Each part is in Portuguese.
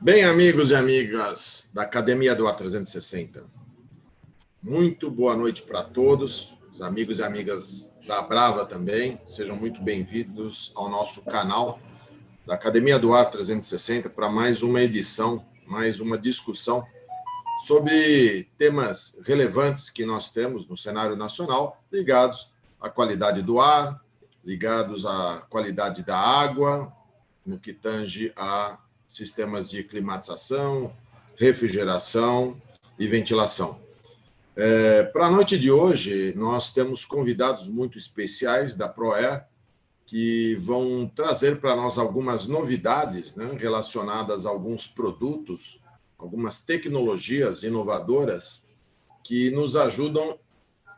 Bem, amigos e amigas da Academia do Ar 360, muito boa noite para todos, os amigos e amigas da Brava também, sejam muito bem-vindos ao nosso canal da Academia do Ar 360 para mais uma edição, mais uma discussão sobre temas relevantes que nós temos no cenário nacional, ligados à qualidade do ar, ligados à qualidade da água, no que tange a sistemas de climatização, refrigeração e ventilação. Para a noite de hoje, nós temos convidados muito especiais da ProAir, que vão trazer para nós algumas novidades, né, relacionadas a alguns produtos, algumas tecnologias inovadoras que nos ajudam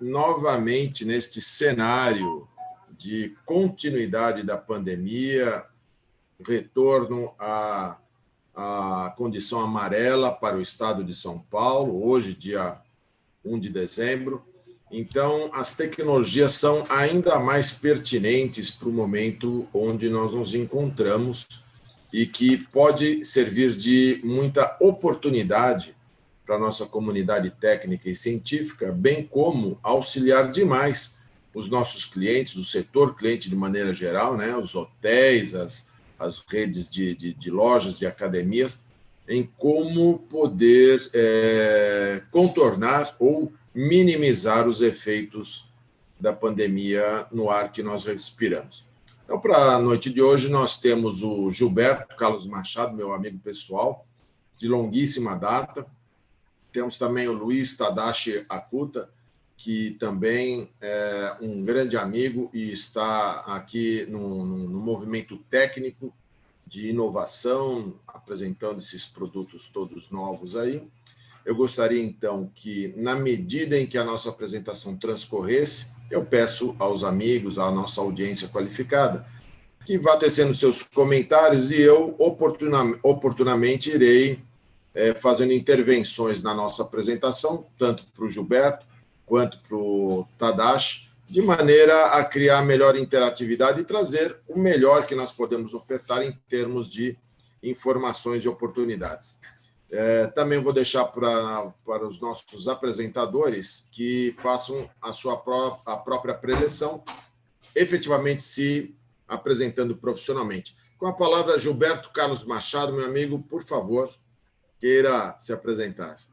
novamente neste cenário de continuidade da pandemia, retorno à condição amarela para o estado de São Paulo, hoje, dia 1 de dezembro. Então, as tecnologias são ainda mais pertinentes para o momento onde nós nos encontramos e que pode servir de muita oportunidade para a nossa comunidade técnica e científica, bem como auxiliar demais os nossos clientes, o setor cliente de maneira geral, né, os hotéis, as redes de lojas, de academias, em como poder contornar ou minimizar os efeitos da pandemia no ar que nós respiramos. Então, para a noite de hoje, nós temos o Gilberto Carlos Machado, meu amigo pessoal, de longuíssima data. Temos também o Luiz Tadashi Akuta, que também é um grande amigo e está aqui no movimento técnico de inovação, apresentando esses produtos todos novos aí. Eu gostaria, então, que, na medida em que a nossa apresentação transcorresse, eu peço aos amigos, à nossa audiência qualificada, que vá tecendo seus comentários e eu, oportunamente, irei fazendo intervenções na nossa apresentação, tanto para o Gilberto, quanto para o Tadashi, de maneira a criar melhor interatividade e trazer o melhor que nós podemos ofertar em termos de informações e oportunidades. Também vou deixar para os nossos apresentadores que façam a própria preleção, efetivamente se apresentando profissionalmente. Com a palavra, Gilberto Carlos Machado, meu amigo, por favor, queira se apresentar.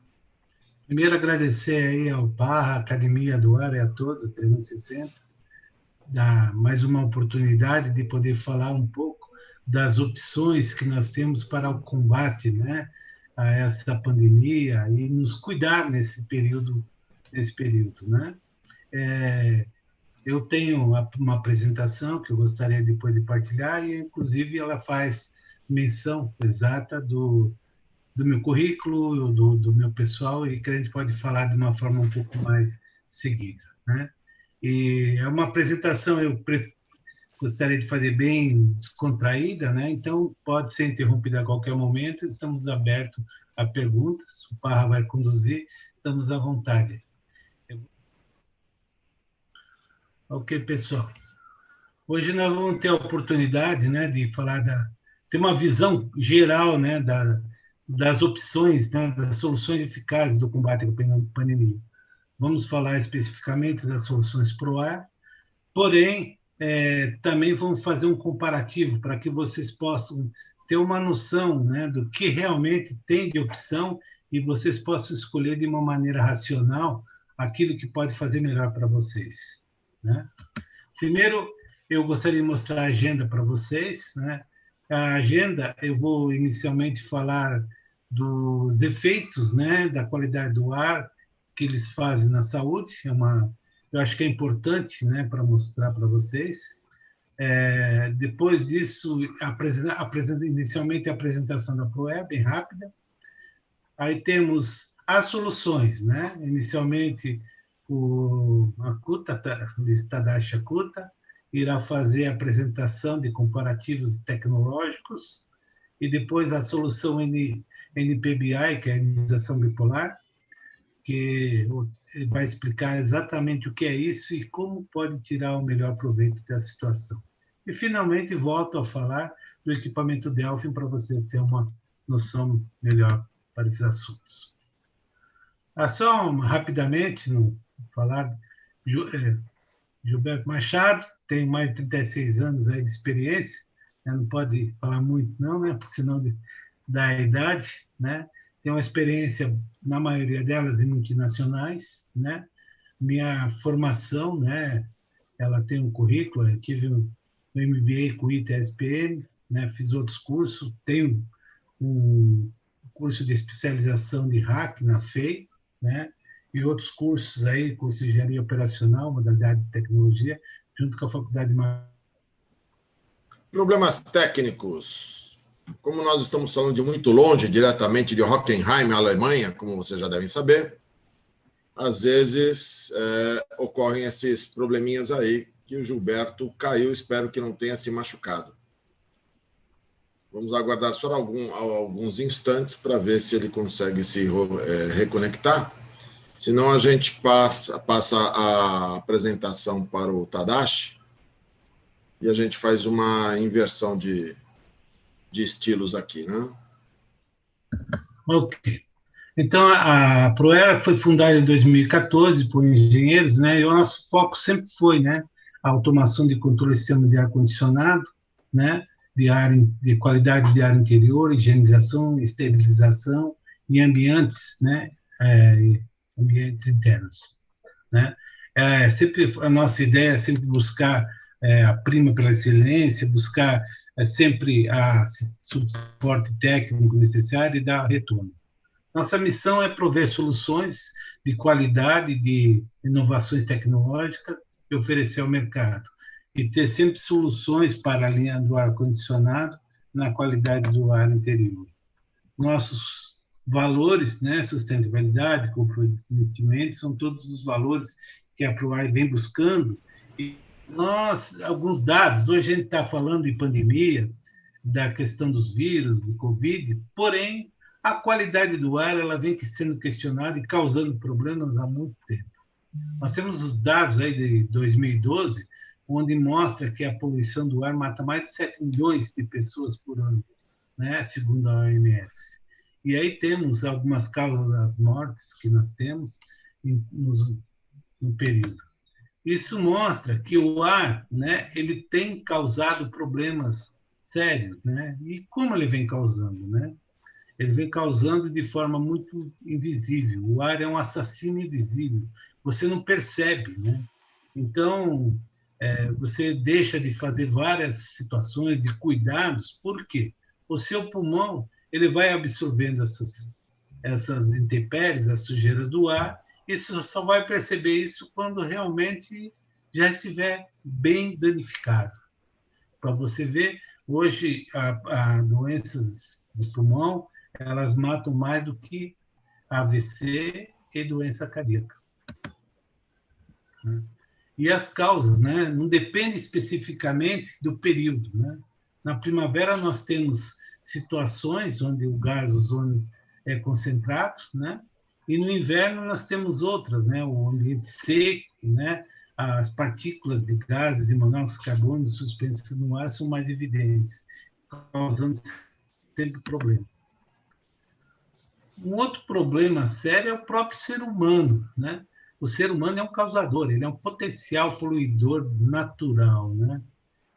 Primeiro, agradecer aí ao Parra, à Academia do Ar e a todos, 360, dar mais uma oportunidade de poder falar um pouco das opções que nós temos para o combate, né, a essa pandemia e nos cuidar nesse período, né? Eu tenho uma apresentação que eu gostaria depois de partilhar e, inclusive, ela faz menção exata do meu currículo, do meu pessoal, e que a gente pode falar de uma forma um pouco mais seguida, né? E é uma apresentação, eu gostaria de fazer bem descontraída, né? Então, pode ser interrompida a qualquer momento, estamos abertos a perguntas, o Parra vai conduzir, estamos à vontade. Ok, pessoal. Hoje nós vamos ter a oportunidade, né, de falar ter uma visão geral, né, das opções, né, das soluções eficazes do combate à pandemia. Vamos falar especificamente das soluções ProAir, porém, também vamos fazer um comparativo para que vocês possam ter uma noção, né, do que realmente tem de opção e vocês possam escolher de uma maneira racional aquilo que pode fazer melhor para vocês, né? Primeiro, eu gostaria de mostrar a agenda para vocês, né? A agenda, eu vou inicialmente falar dos efeitos, né, da qualidade do ar que eles fazem na saúde. Eu acho que é importante, né, para mostrar para vocês. Depois disso, inicialmente a apresentação da ProAir, bem rápida. Aí temos as soluções, né? Inicialmente, o Tadashi Akuta irá fazer a apresentação de comparativos tecnológicos e depois a solução NPBI, que é a ionização bipolar, que vai explicar exatamente o que é isso e como pode tirar o melhor proveito da situação. E, finalmente, volto a falar do equipamento Delphin para você ter uma noção melhor para esses assuntos. Só rapidamente, falar, Gilberto Machado tem mais de 36 anos aí de experiência, né? Não pode falar muito não, né? Porque senão dá a idade, né? Tem uma experiência, na maioria delas, em multinacionais, né? Minha formação, né? Ela tem um currículo, eu tive um MBA com o ITA-SPM, né? Fiz outros cursos, tenho um curso de especialização de hack na FEI, né? E outros cursos aí, curso de engenharia operacional, modalidade de tecnologia, junto com a faculdade de Problemas técnicos. Como nós estamos falando de muito longe, diretamente de Hockenheim, Alemanha, como vocês já devem saber, às vezes ocorrem esses probleminhas aí, que o Gilberto caiu, espero que não tenha se machucado. Vamos aguardar só alguns instantes para ver se ele consegue se reconectar. Senão a gente passa a apresentação para o Tadashi e a gente faz uma inversão de estilos aqui, né? Ok. Então, a Proera foi fundada em 2014 por engenheiros, né? E o nosso foco sempre foi, né, a automação de controle do sistema de ar-condicionado, né, de qualidade de ar interior, higienização, esterilização e ambientes, né, ambientes internos, né? Sempre a nossa ideia é sempre buscar a prima pela excelência, buscar sempre o suporte técnico necessário e dar retorno. Nossa missão é prover soluções de qualidade, de inovações tecnológicas e oferecer ao mercado. E ter sempre soluções para a linha do ar-condicionado na qualidade do ar interior. Nossos valores, né, sustentabilidade, comprometimento, são todos os valores que a ProAir vem buscando. E alguns dados, hoje a gente está falando de pandemia, da questão dos vírus, do Covid, porém, a qualidade do ar ela vem sendo questionada e causando problemas há muito tempo. Nós temos os dados aí de 2012, onde mostra que a poluição do ar mata mais de 7 milhões de pessoas por ano, né, segundo a OMS. E aí temos algumas causas das mortes que nós temos no período. Isso mostra que o ar, né, ele tem causado problemas sérios, né? E como ele vem causando, né? Ele vem causando de forma muito invisível. O ar é um assassino invisível. Você não percebe, né? Então, você deixa de fazer várias situações de cuidados. Por quê? O seu pulmão ele vai absorvendo essas intempéries, as sujeiras do ar, e você só vai perceber isso quando realmente já estiver bem danificado. Para você ver, hoje, a doenças do pulmão, elas matam mais do que AVC e doença cardíaca. E as causas, né, não dependem especificamente do período, né? Na primavera, nós temos situações onde o gás ozônio é concentrado, né? E no inverno, nós temos outras, né? O ambiente seco, né? As partículas de gases e monóxido de carbono suspensas no ar são mais evidentes, causando sempre problema. Um outro problema sério é o próprio ser humano, né? O ser humano é um causador, ele é um potencial poluidor natural, né?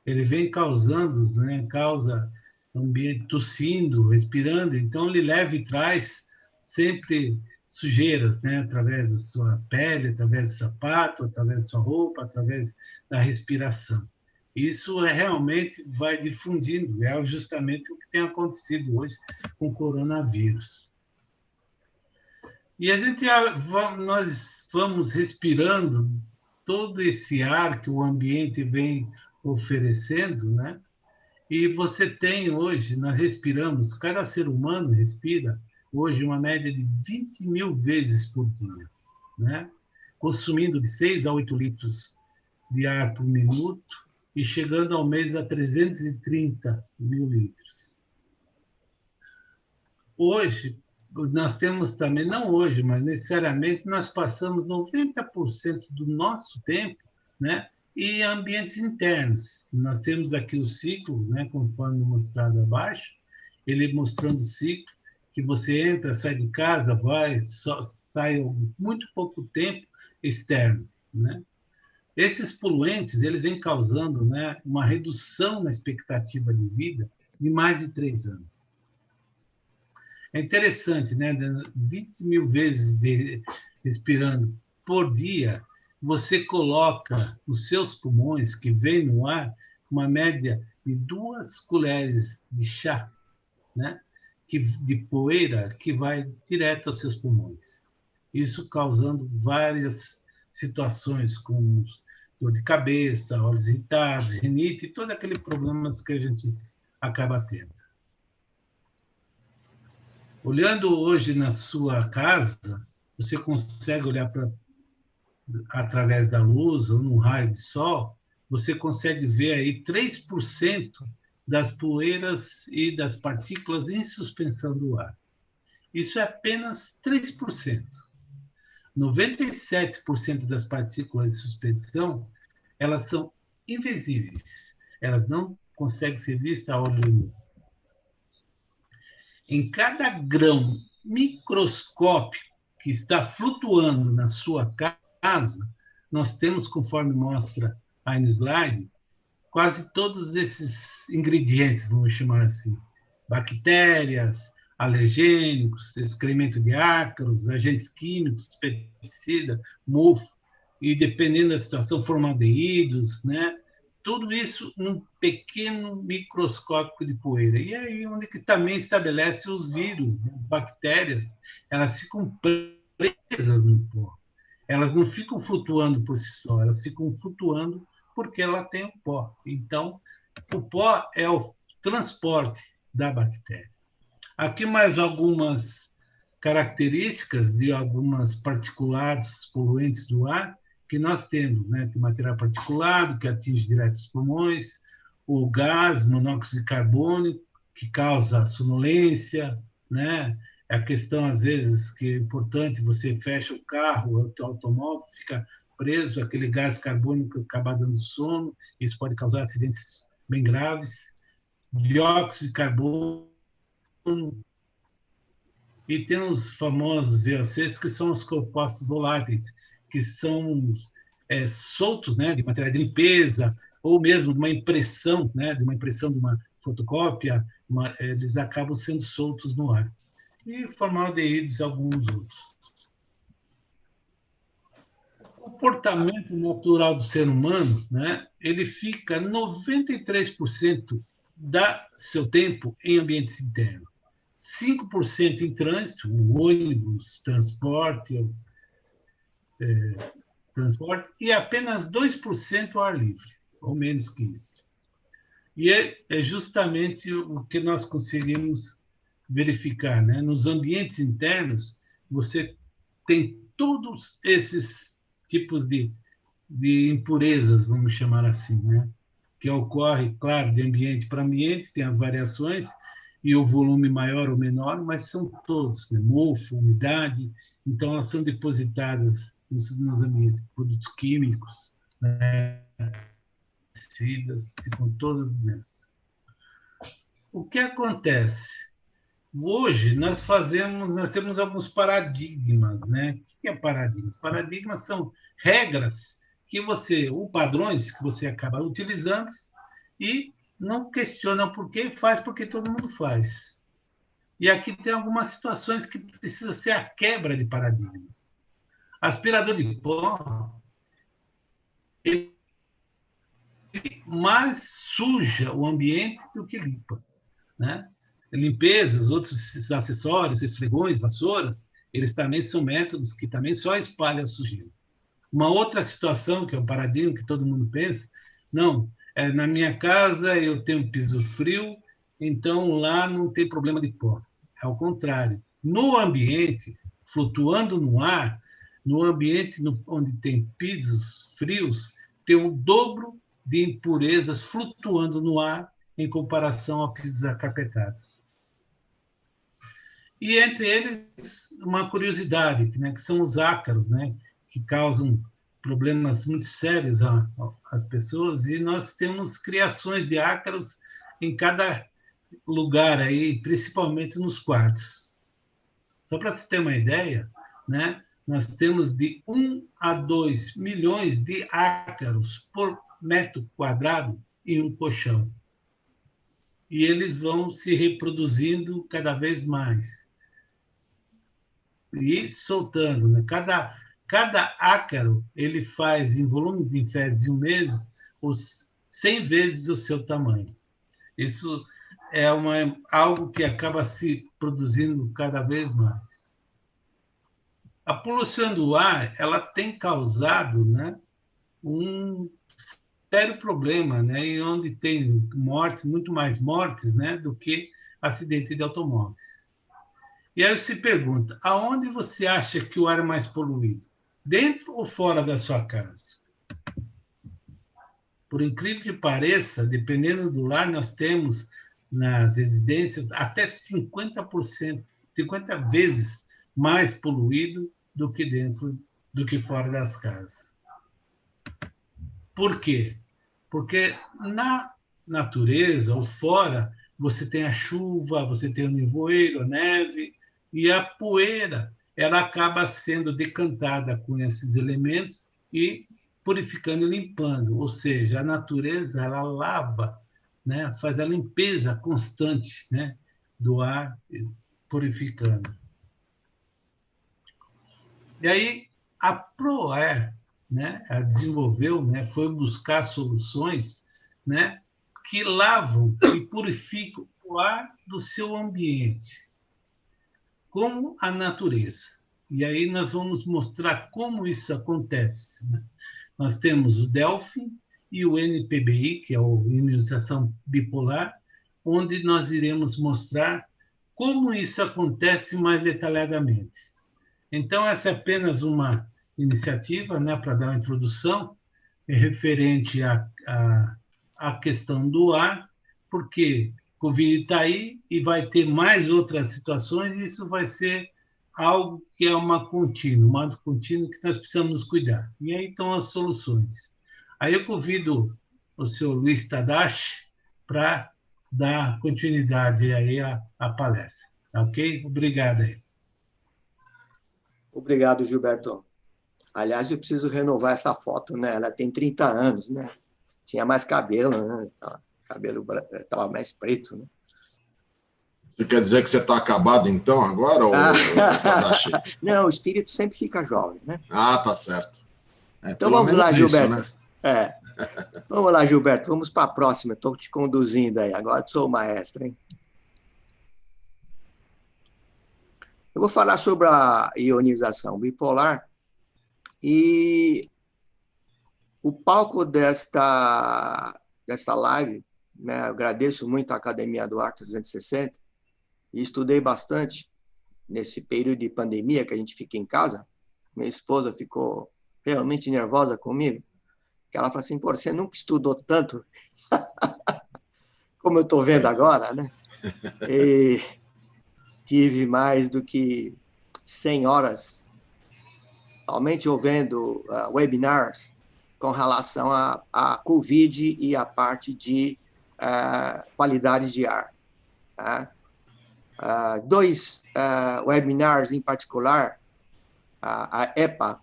Ele vem causando, né? Causa ambiente tossindo, respirando, então ele leva e traz sempre sujeiras, né? Através da sua pele, através do sapato, através da sua roupa, através da respiração. Isso realmente vai difundindo, é justamente o que tem acontecido hoje com o coronavírus. E nós vamos respirando todo esse ar que o ambiente vem oferecendo, né? E você tem hoje, nós respiramos, cada ser humano respira hoje uma média de 20 mil vezes por dia, né? Consumindo de 6 a 8 litros de ar por minuto e chegando ao mês a 330 mil litros. Hoje, nós temos também, não hoje, mas necessariamente, nós passamos 90% do nosso tempo, né, em ambientes internos. Nós temos aqui o ciclo, né, conforme mostrado abaixo, ele mostrando o ciclo, que você entra, sai de casa, vai, só, sai muito pouco tempo externo, né? Esses poluentes, eles vêm causando, né, uma redução na expectativa de vida de mais de 3 anos. É interessante, né? 20 mil vezes respirando por dia, você coloca os seus pulmões, que vêm no ar, uma média de 2 colheres de chá, né? De poeira que vai direto aos seus pulmões. Isso causando várias situações, como dor de cabeça, olhos irritados, rinite, e todo aquele problema que a gente acaba tendo. Olhando hoje na sua casa, você consegue olhar através da luz ou no raio de sol, você consegue ver aí 3% das poeiras e das partículas em suspensão do ar. Isso é apenas 3%. 97% das partículas de suspensão, elas são invisíveis. Elas não conseguem ser vistas a olho nu. Em cada grão microscópico que está flutuando na sua casa, nós temos, conforme mostra aí no slide, quase todos esses ingredientes, vamos chamar assim, bactérias, alergênicos, excremento de ácaros, agentes químicos, pesticida, mofo, e dependendo da situação, formaldeídos, né? Tudo isso num pequeno microscópio de poeira. E aí onde que também estabelece os vírus, né? Bactérias, elas ficam presas no pó. Elas não ficam flutuando por si só, elas ficam flutuando porque ela tem o pó. Então, o pó é o transporte da bactéria. Aqui mais algumas características de algumas particulados poluentes do ar que nós temos, né? Tem material particulado que atinge direto os pulmões, o gás monóxido de carbono que causa sonolência, né? É a questão às vezes que é importante, você fecha o carro, o automóvel fica preso, aquele gás carbônico acaba dando sono, isso pode causar acidentes bem graves. Dióxido de carbono, e tem os famosos VOCs, que são os compostos voláteis, que são soltos, né, de material de limpeza, ou mesmo de uma impressão, né, de uma fotocópia, eles acabam sendo soltos no ar. E formaldeídos e alguns outros. O comportamento natural do ser humano, né, ele fica 93% do seu tempo em ambientes internos. 5% em trânsito, ônibus, transporte, e apenas 2% ao ar livre, ou menos que isso. E é justamente o que nós conseguimos verificar, né? Nos ambientes internos, você tem todos esses tipos de impurezas, vamos chamar assim, né? Que ocorre, claro, de ambiente para ambiente, tem as variações, e o volume maior ou menor, mas são todos, né? Mofo, umidade, então elas são depositadas nos ambientes, produtos químicos, né? Pesticidas, ficam todas nessa. O que acontece? Hoje nós temos alguns paradigmas, né? O que é paradigmas? Paradigmas são regras ou padrões que você acaba utilizando e não questiona por quê, faz porque todo mundo faz. E aqui tem algumas situações que precisa ser a quebra de paradigmas. Aspirador de pó, ele mais suja o ambiente do que limpa, né? Limpezas, outros acessórios, esfregões, vassouras, eles também são métodos que também só espalham a sujeira. Uma outra situação, que é um paradigma que todo mundo pensa, não, na minha casa eu tenho piso frio, então lá não tem problema de pó. É ao contrário. No ambiente, flutuando no ar, no ambiente onde tem pisos frios, tem o dobro de impurezas flutuando no ar em comparação a pisos acarpetados. E entre eles, uma curiosidade, né, que são os ácaros, né, que causam problemas muito sérios às pessoas, e nós temos criações de ácaros em cada lugar aí, principalmente nos quartos. Só para você ter uma ideia, né? Nós temos de 1 a 2 milhões de ácaros por metro quadrado em um colchão. E eles vão se reproduzindo cada vez mais. E soltando, né? Cada ácaro, ele faz, em volumes em fezes de um mês, os 100 vezes o seu tamanho. Isso é algo que acaba se produzindo cada vez mais. A poluição do ar, ela tem causado, né, um sério problema, né, e onde tem morte, muito mais mortes, né, do que acidente de automóveis. E aí você pergunta, aonde você acha que o ar é mais poluído? Dentro ou fora da sua casa? Por incrível que pareça, dependendo do lar, nós temos nas residências até 50%, 50 vezes mais poluído do que dentro, do que fora das casas. Por quê? Porque na natureza, ou fora, você tem a chuva, você tem o nevoeiro, a neve, e a poeira, ela acaba sendo decantada com esses elementos e purificando e limpando. Ou seja, a natureza, ela lava, né? Faz a limpeza constante, né? Do ar, purificando. E aí, a ProAir, né, ela desenvolveu, né, foi buscar soluções, né, que lavam e purificam o ar do seu ambiente, como a natureza. E aí nós vamos mostrar como isso acontece, né? Nós temos o Delphin e o NPBI, que é a ionização bipolar, onde nós iremos mostrar como isso acontece mais detalhadamente. Então, essa é apenas uma iniciativa, né, para dar uma introdução referente à questão do ar, porque o Covid está aí e vai ter mais outras situações, e isso vai ser algo que é uma contínua que nós precisamos nos cuidar. E aí estão as soluções. Aí eu convido o senhor Luiz Tadashi para dar continuidade aí à palestra. Ok? Obrigado aí. Obrigado, Gilberto. Aliás, eu preciso renovar essa foto, né? Ela tem 30 anos, né? Tinha mais cabelo, né? O cabelo estava mais preto, né? Você quer dizer que você está acabado, então, agora? Ou... Não, o espírito sempre fica jovem, né? Ah, tá certo. Então vamos lá, Gilberto. Isso, né? Vamos lá, Gilberto. Vamos para a próxima. Estou te conduzindo aí. Agora sou o maestro, hein? Eu vou falar sobre a ionização bipolar e o palco desta live, né, eu agradeço muito à Academia do Ar 360 e estudei bastante nesse período de pandemia que a gente fica em casa. Minha esposa ficou realmente nervosa comigo, que ela falou assim, pô, você nunca estudou tanto como eu estou vendo agora, né? E tive mais do que 100 horas somente ouvindo webinars com relação à Covid e à parte de qualidade de ar. Dois webinars em particular, a EPA,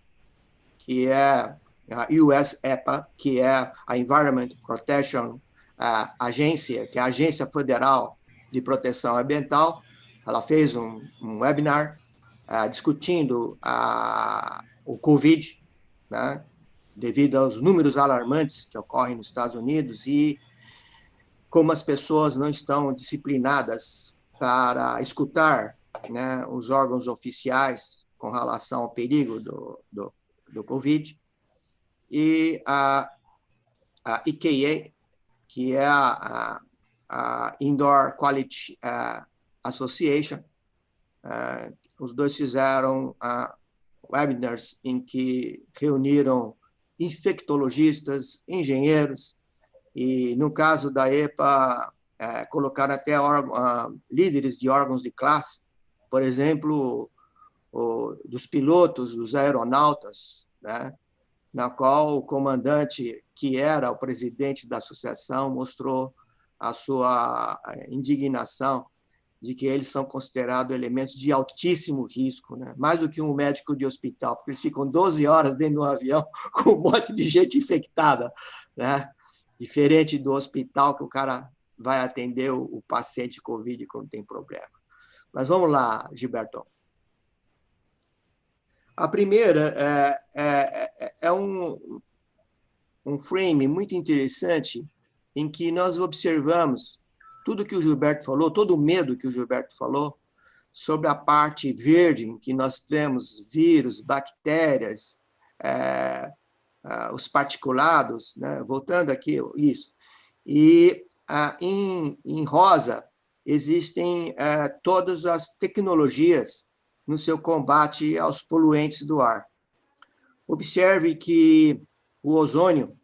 que é a US EPA, que é a Environment Protection Agência, que é a Agência Federal de Proteção Ambiental. Ela fez um webinar discutindo o Covid, né, devido aos números alarmantes que ocorrem nos Estados Unidos e como as pessoas não estão disciplinadas para escutar, né, os órgãos oficiais com relação ao perigo do Covid. E a EKA, que é a Indoor Quality Association, os dois fizeram webinars em que reuniram infectologistas, engenheiros, e no caso da EPA, colocaram até líderes de órgãos de classe, por exemplo, dos pilotos, dos aeronautas, né, na qual o comandante, que era o presidente da associação, mostrou a sua indignação de que eles são considerados elementos de altíssimo risco, né? Mais do que um médico de hospital, porque eles ficam 12 horas dentro do avião com um monte de gente infectada, né? Diferente do hospital, que o cara vai atender o paciente Covid quando tem problema. Mas vamos lá, Gilberto. A primeira é um frame muito interessante em que nós observamos tudo que o Gilberto falou, todo o medo que o Gilberto falou, sobre a parte verde, em que nós temos vírus, bactérias, os particulados, né? Voltando aqui, isso. E em rosa existem todas as tecnologias no seu combate aos poluentes do ar. Observe que o ozônio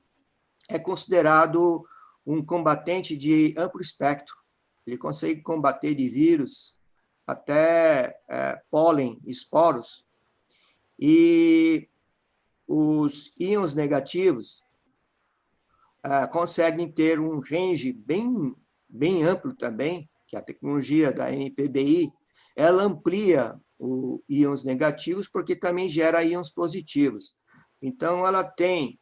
é considerado um combatente de amplo espectro. Ele consegue combater de vírus até pólen, esporos. E os íons negativos conseguem ter um range bem amplo também, que a tecnologia da NPBI, ela amplia os íons negativos porque também gera íons positivos. Então, ela tem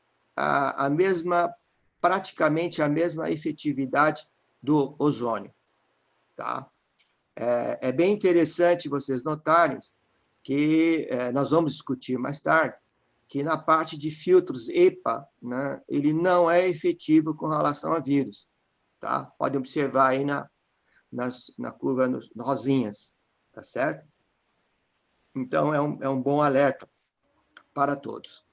praticamente a mesma efetividade do ozônio. Tá? É bem interessante vocês notarem que nós vamos discutir mais tarde, que na parte de filtros EPA, né, ele não é efetivo com relação a vírus. Tá? Podem observar aí na curva rosinhas, tá certo? Então, é um bom alerta para todos.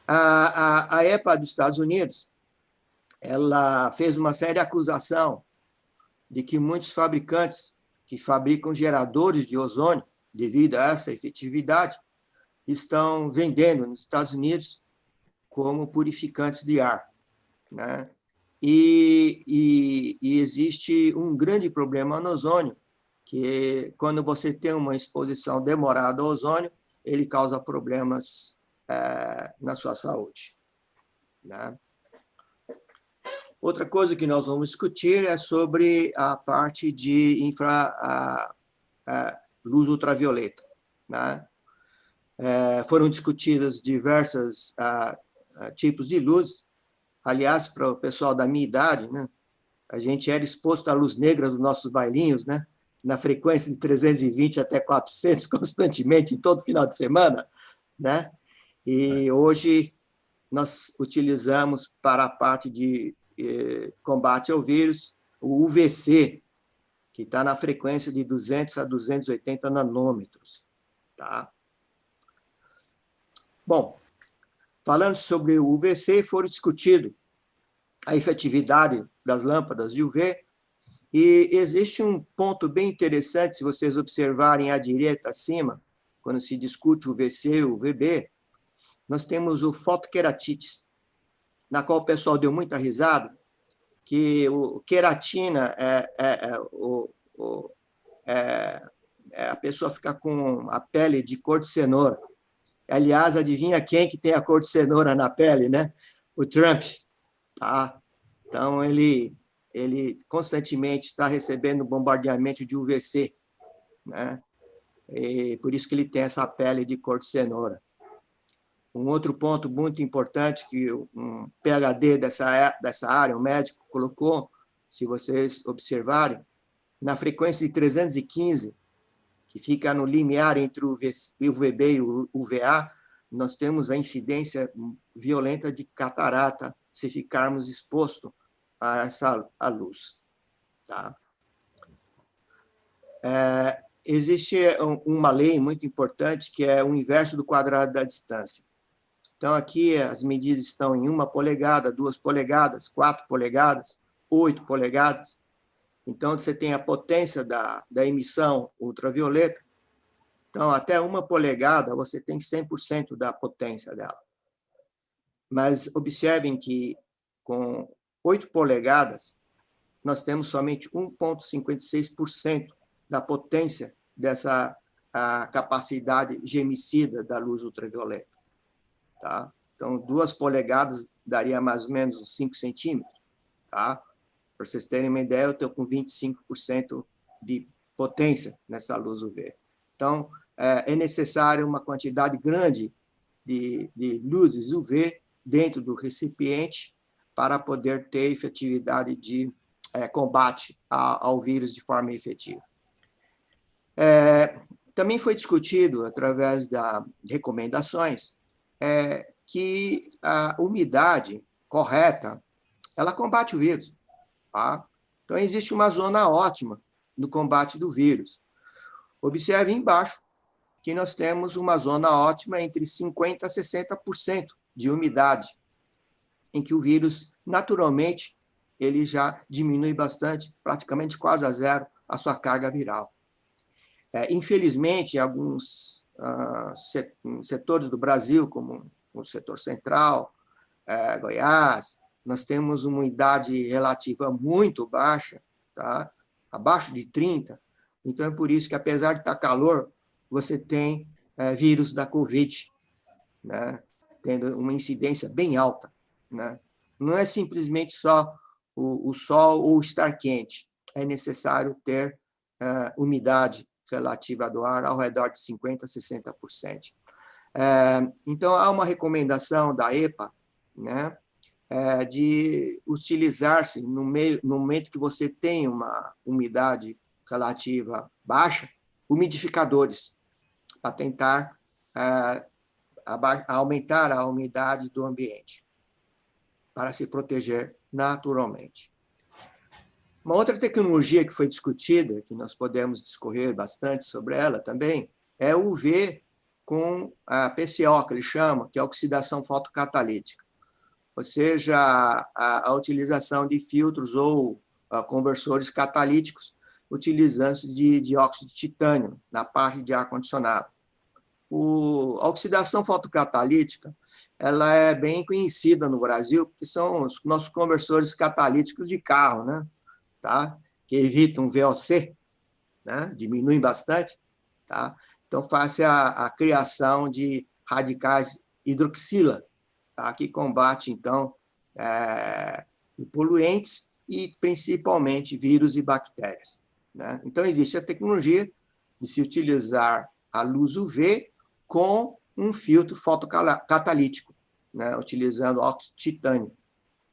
A EPA dos Estados Unidos, ela fez uma séria acusação de que muitos fabricantes que fabricam geradores de ozônio, devido a essa efetividade, estão vendendo nos Estados Unidos como purificantes de ar, né? E existe um grande problema no ozônio, que quando você tem uma exposição demorada ao ozônio, ele causa problemas na sua saúde, né? Outra coisa que nós vamos discutir é sobre a parte de luz ultravioleta, né? Foram discutidas diversos tipos de luz. Aliás, para o pessoal da minha idade, né, a gente era exposto à luz negra nos nossos bailinhos, né, na frequência de 320 até 400 constantemente, em todo final de semana, né? E hoje nós utilizamos para a parte de combate ao vírus o UVC, que está na frequência de 200 a 280 nanômetros. Tá? Bom, falando sobre o UVC, foram discutido a efetividade das lâmpadas de UV, e existe um ponto bem interessante, se vocês observarem à direita acima, quando se discute o UVC e o UVB, nós temos o fotoqueratites, na qual o pessoal deu muita risada, que o queratina a pessoa fica com a pele de cor de cenoura. Aliás, adivinha quem que tem a cor de cenoura na pele, né? O Trump. Tá? Então, ele constantemente está recebendo bombardeamento de UVC, né? E por isso que ele tem essa pele de cor de cenoura. Um outro ponto muito importante que um PhD dessa área, um médico, colocou, se vocês observarem, na frequência de 315, que fica no limiar entre o UVB e o UVA, nós temos a incidência violenta de catarata se ficarmos expostos a essa luz. Tá? Existe uma lei muito importante que é o inverso do quadrado da distância. Então, aqui as medidas estão em 1 polegada, 2 polegadas, 4 polegadas, 8 polegadas. Então, você tem a potência da emissão ultravioleta. Então, até 1 polegada, você tem 100% da potência dela. Mas observem que, com 8 polegadas, nós temos somente 1,56% da potência dessa capacidade gemicida da luz ultravioleta. Tá? Então, 2 polegadas daria mais ou menos uns 5 centímetros, tá? Para vocês terem uma ideia, eu estou com 25% de potência nessa luz UV. Então, é necessário uma quantidade grande de luzes UV dentro do recipiente para poder ter efetividade de combate ao vírus de forma efetiva. Também foi discutido, através de recomendações, que a umidade correta, ela combate o vírus. Tá? Então, existe uma zona ótima no combate do vírus. Observe embaixo que nós temos uma zona ótima entre 50% a 60% de umidade, em que o vírus, naturalmente, ele já diminui bastante, praticamente quase a zero, a sua carga viral. Infelizmente, em alguns setores do Brasil, como o setor central, Goiás, nós temos uma umidade relativa muito baixa, tá? Abaixo de 30%. Então, é por isso que, apesar de estar calor, você tem vírus da Covid, né? Tendo uma incidência bem alta. Né? Não é simplesmente só o sol ou estar quente, é necessário ter umidade relativa do ar ao redor de 50% a 60%. Então, há uma recomendação da EPA, né, de utilizar-se, no momento que você tem uma umidade relativa baixa, umidificadores, para tentar aumentar a umidade do ambiente, para se proteger naturalmente. Uma outra tecnologia que foi discutida, que nós podemos discorrer bastante sobre ela também, é o UV com a PCO, que ele chama, que é a oxidação fotocatalítica. Ou seja, a utilização de filtros ou conversores catalíticos, utilizando-se de dióxido de titânio na parte de ar-condicionado. A oxidação fotocatalítica, ela é bem conhecida no Brasil, porque são os nossos conversores catalíticos de carro, né? Tá? Que evitam VOC, né? Diminuem bastante. Tá? Então, faz a criação de radicais hidroxila, tá? Que combate, então, poluentes e, principalmente, vírus e bactérias. Né? Então, existe a tecnologia de se utilizar a luz UV com um filtro fotocatalítico, né? Utilizando óxido de titânio.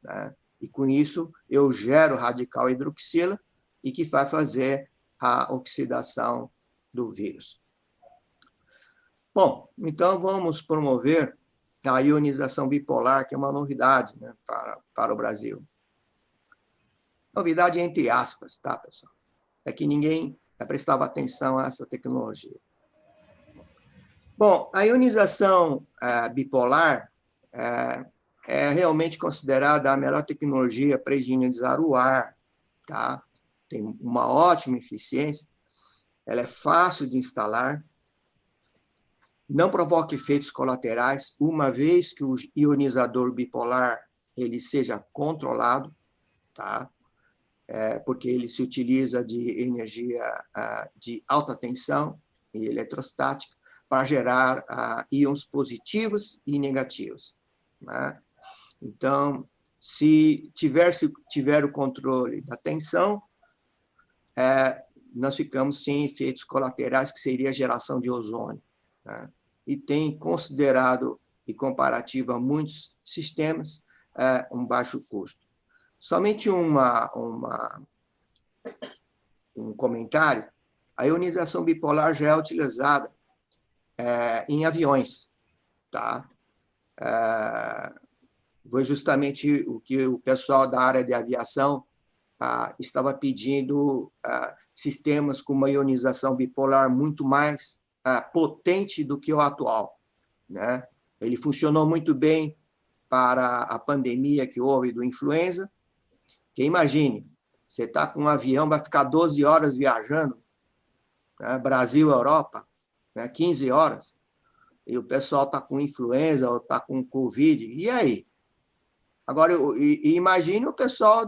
Né? E, com isso, eu gero radical hidroxila e que vai fazer a oxidação do vírus. Bom, então vamos promover a ionização bipolar, que é uma novidade, né, para o Brasil. Novidade entre aspas, tá, pessoal? É que ninguém prestava atenção a essa tecnologia. Bom, a ionização bipolar é realmente considerada a melhor tecnologia para higienizar o ar, tá? Tem uma ótima eficiência, ela é fácil de instalar, não provoca efeitos colaterais, uma vez que o ionizador bipolar ele seja controlado, tá? Porque ele se utiliza de energia de alta tensão e eletrostática para gerar íons positivos e negativos. Né? Então, se tiver o controle da tensão, nós ficamos sem efeitos colaterais, que seria a geração de ozônio. Né? E tem considerado, e comparativo a muitos sistemas, um baixo custo. Somente um comentário: a ionização bipolar já é utilizada em aviões. Tá? Foi justamente o que o pessoal da área de aviação estava pedindo, sistemas com uma ionização bipolar muito mais potente do que o atual. Né? Ele funcionou muito bem para a pandemia que houve do influenza, que imagine, você está com um avião, vai ficar 12 horas viajando, né? Brasil, Europa, né? 15 horas, e o pessoal está com influenza ou está com Covid, e aí? Agora, imagine o pessoal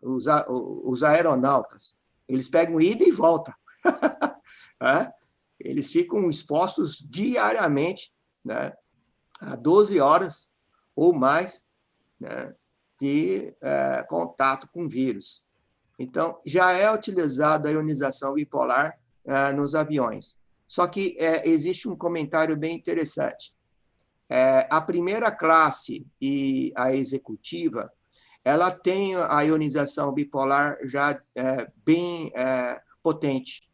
os aeronautas, eles pegam ida e volta. Eles ficam expostos diariamente, né, a 12 horas ou mais, né, de contato com vírus. Então, já é utilizada a ionização bipolar nos aviões. Só que existe um comentário bem interessante. A primeira classe e a executiva, ela tem a ionização bipolar já bem potente.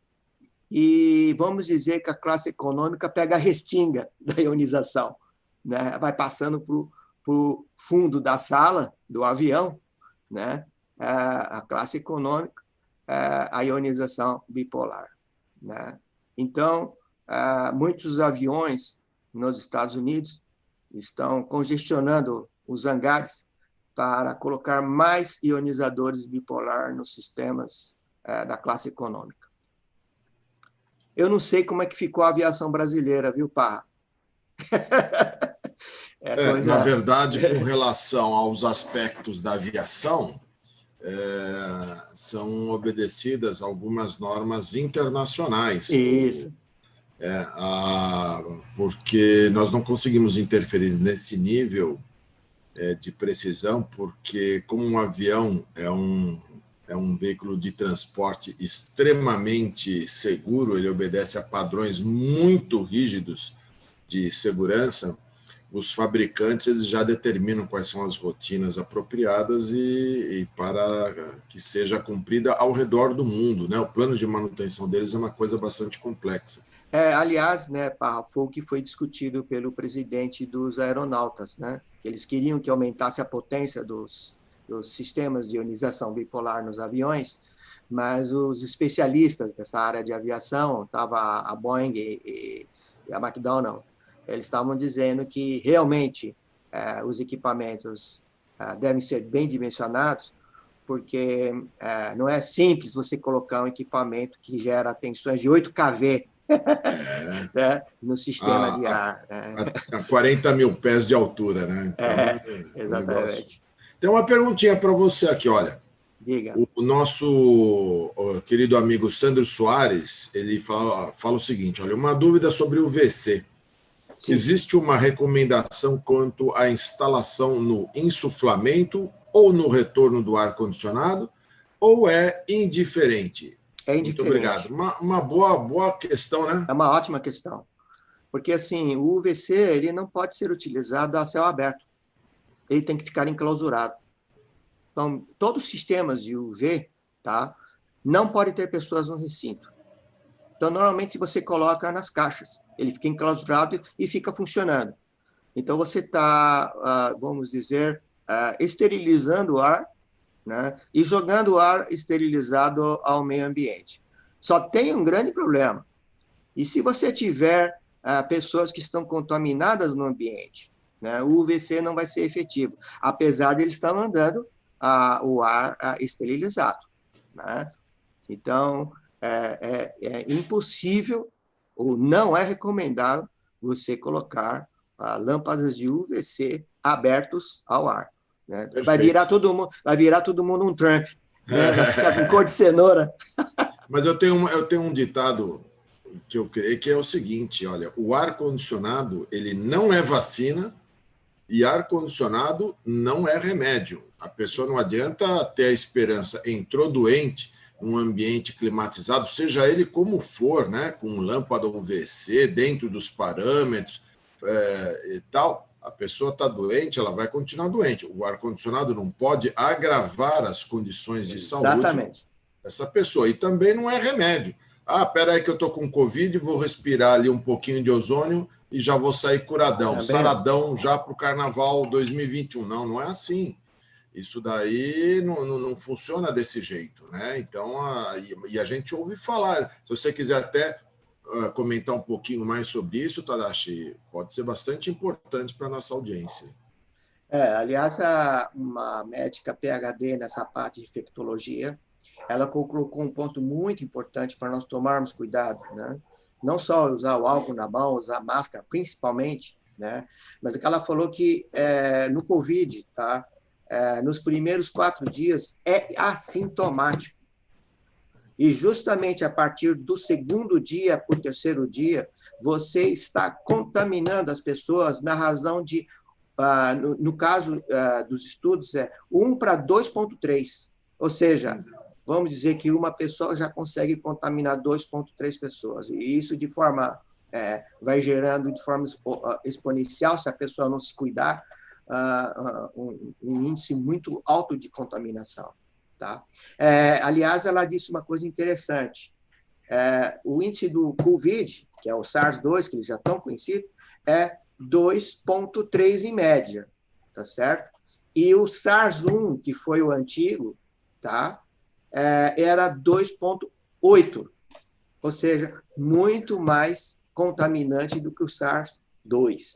E vamos dizer que a classe econômica pega a restinga da ionização, né? Vai passando para o fundo da sala do avião, né? A classe econômica, a ionização bipolar, né? Então, muitos aviões nos Estados Unidos estão congestionando os hangares para colocar mais ionizadores bipolar nos sistemas da classe econômica. Eu não sei como é que ficou a aviação brasileira, viu, Parra? Na verdade, com relação aos aspectos da aviação, são obedecidas algumas normas internacionais. Isso. Porque nós não conseguimos interferir nesse nível de precisão, porque como um avião é um veículo de transporte extremamente seguro, ele obedece a padrões muito rígidos de segurança, os fabricantes eles já determinam quais são as rotinas apropriadas e para que seja cumprida ao redor do mundo, né? O plano de manutenção deles é uma coisa bastante complexa. Aliás, né, Parra, foi o que foi discutido pelo presidente dos aeronautas, né? Que eles queriam que aumentasse a potência dos sistemas de ionização bipolar nos aviões, mas os especialistas dessa área de aviação, estava a Boeing e a McDonnell, eles estavam dizendo que realmente os equipamentos devem ser bem dimensionados, porque não é simples você colocar um equipamento que gera tensões de 8 kV né, no sistema de ar. A 40 mil pés de altura, né? Então, exatamente. Tem uma perguntinha para você aqui, olha. Diga. O nosso querido amigo Sandro Soares, ele fala o seguinte, olha, uma dúvida sobre o VC. Sim. Existe uma recomendação quanto à instalação no insuflamento ou no retorno do ar-condicionado, ou é indiferente? É indiferente. Muito obrigado. Uma boa questão, né? É uma ótima questão. Porque, assim, o UVC ele não pode ser utilizado a céu aberto. Ele tem que ficar enclausurado. Então, todos os sistemas de UV, tá, não pode ter pessoas no recinto. Então, normalmente, você coloca nas caixas. Ele fica enclausurado e fica funcionando. Então, você está, vamos dizer, esterilizando o ar, né, e jogando o ar esterilizado ao meio ambiente. Só tem um grande problema. E se você tiver pessoas que estão contaminadas no ambiente, né, o UVC não vai ser efetivo, apesar de eles estar mandando o ar esterilizado, né? Então, é impossível ou não é recomendável você colocar lâmpadas de UVC abertos ao ar. Né? Vai virar todo mundo um Trump, né? Vai ficar com cor de cenoura. Mas eu tenho um ditado que eu creio que é o seguinte, olha, o ar-condicionado ele não é vacina e ar-condicionado não é remédio. A pessoa não adianta ter a esperança, entrou doente num ambiente climatizado, seja ele como for, né, com lâmpada UVC dentro dos parâmetros e tal, a pessoa está doente, ela vai continuar doente. O ar-condicionado não pode agravar as condições de saúde dessa pessoa. E também não é remédio. Espera aí que eu estou com Covid, vou respirar ali um pouquinho de ozônio e já vou sair curadão, saradão já para o Carnaval 2021. Não é assim. Isso daí não funciona desse jeito, né? Então, a gente ouve falar. Se você quiser até comentar um pouquinho mais sobre isso, Tadashi, pode ser bastante importante para a nossa audiência. Aliás, uma médica PhD nessa parte de infectologia, ela colocou um ponto muito importante para nós tomarmos cuidado, né? Não só usar o álcool na mão, usar máscara, principalmente, né? Mas ela falou que no Covid, tá? Nos primeiros 4 dias é assintomático. E justamente a partir do segundo dia para o terceiro dia, você está contaminando as pessoas na razão de, no caso dos estudos, 1 para 2,3. Ou seja, vamos dizer que uma pessoa já consegue contaminar 2,3 pessoas. E isso de forma vai gerando de forma exponencial, se a pessoa não se cuidar, um índice muito alto de contaminação. Tá? Aliás, ela disse uma coisa interessante. O índice do Covid, que é o SARS-2, que eles já estão conhecidos, é 2,3 em média, tá certo? E o SARS-1, que foi o antigo, tá? Era 2,8, ou seja, muito mais contaminante do que o SARS-2.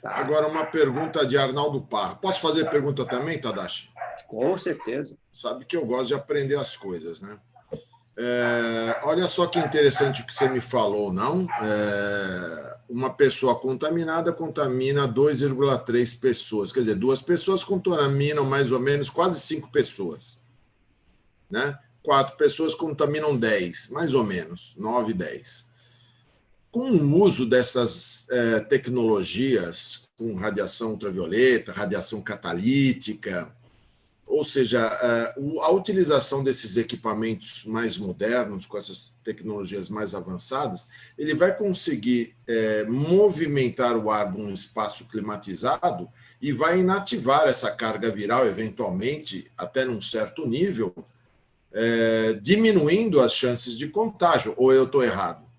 Tá? Agora, uma pergunta de Arnaldo Parra. Posso fazer pergunta também, Tadashi? Com certeza. Sabe que eu gosto de aprender as coisas, né? Olha só que interessante o que você me falou, não? Uma pessoa contaminada contamina 2,3 pessoas. Quer dizer, 2 pessoas contaminam mais ou menos quase 5 pessoas. Né? 4 pessoas contaminam 10, mais ou menos, 9, 10. Com o uso dessas tecnologias, com radiação ultravioleta, radiação catalítica, ou seja, a utilização desses equipamentos mais modernos, com essas tecnologias mais avançadas, ele vai conseguir movimentar o ar num espaço climatizado e vai inativar essa carga viral, eventualmente, até num certo nível, diminuindo as chances de contágio. Ou eu estou errado?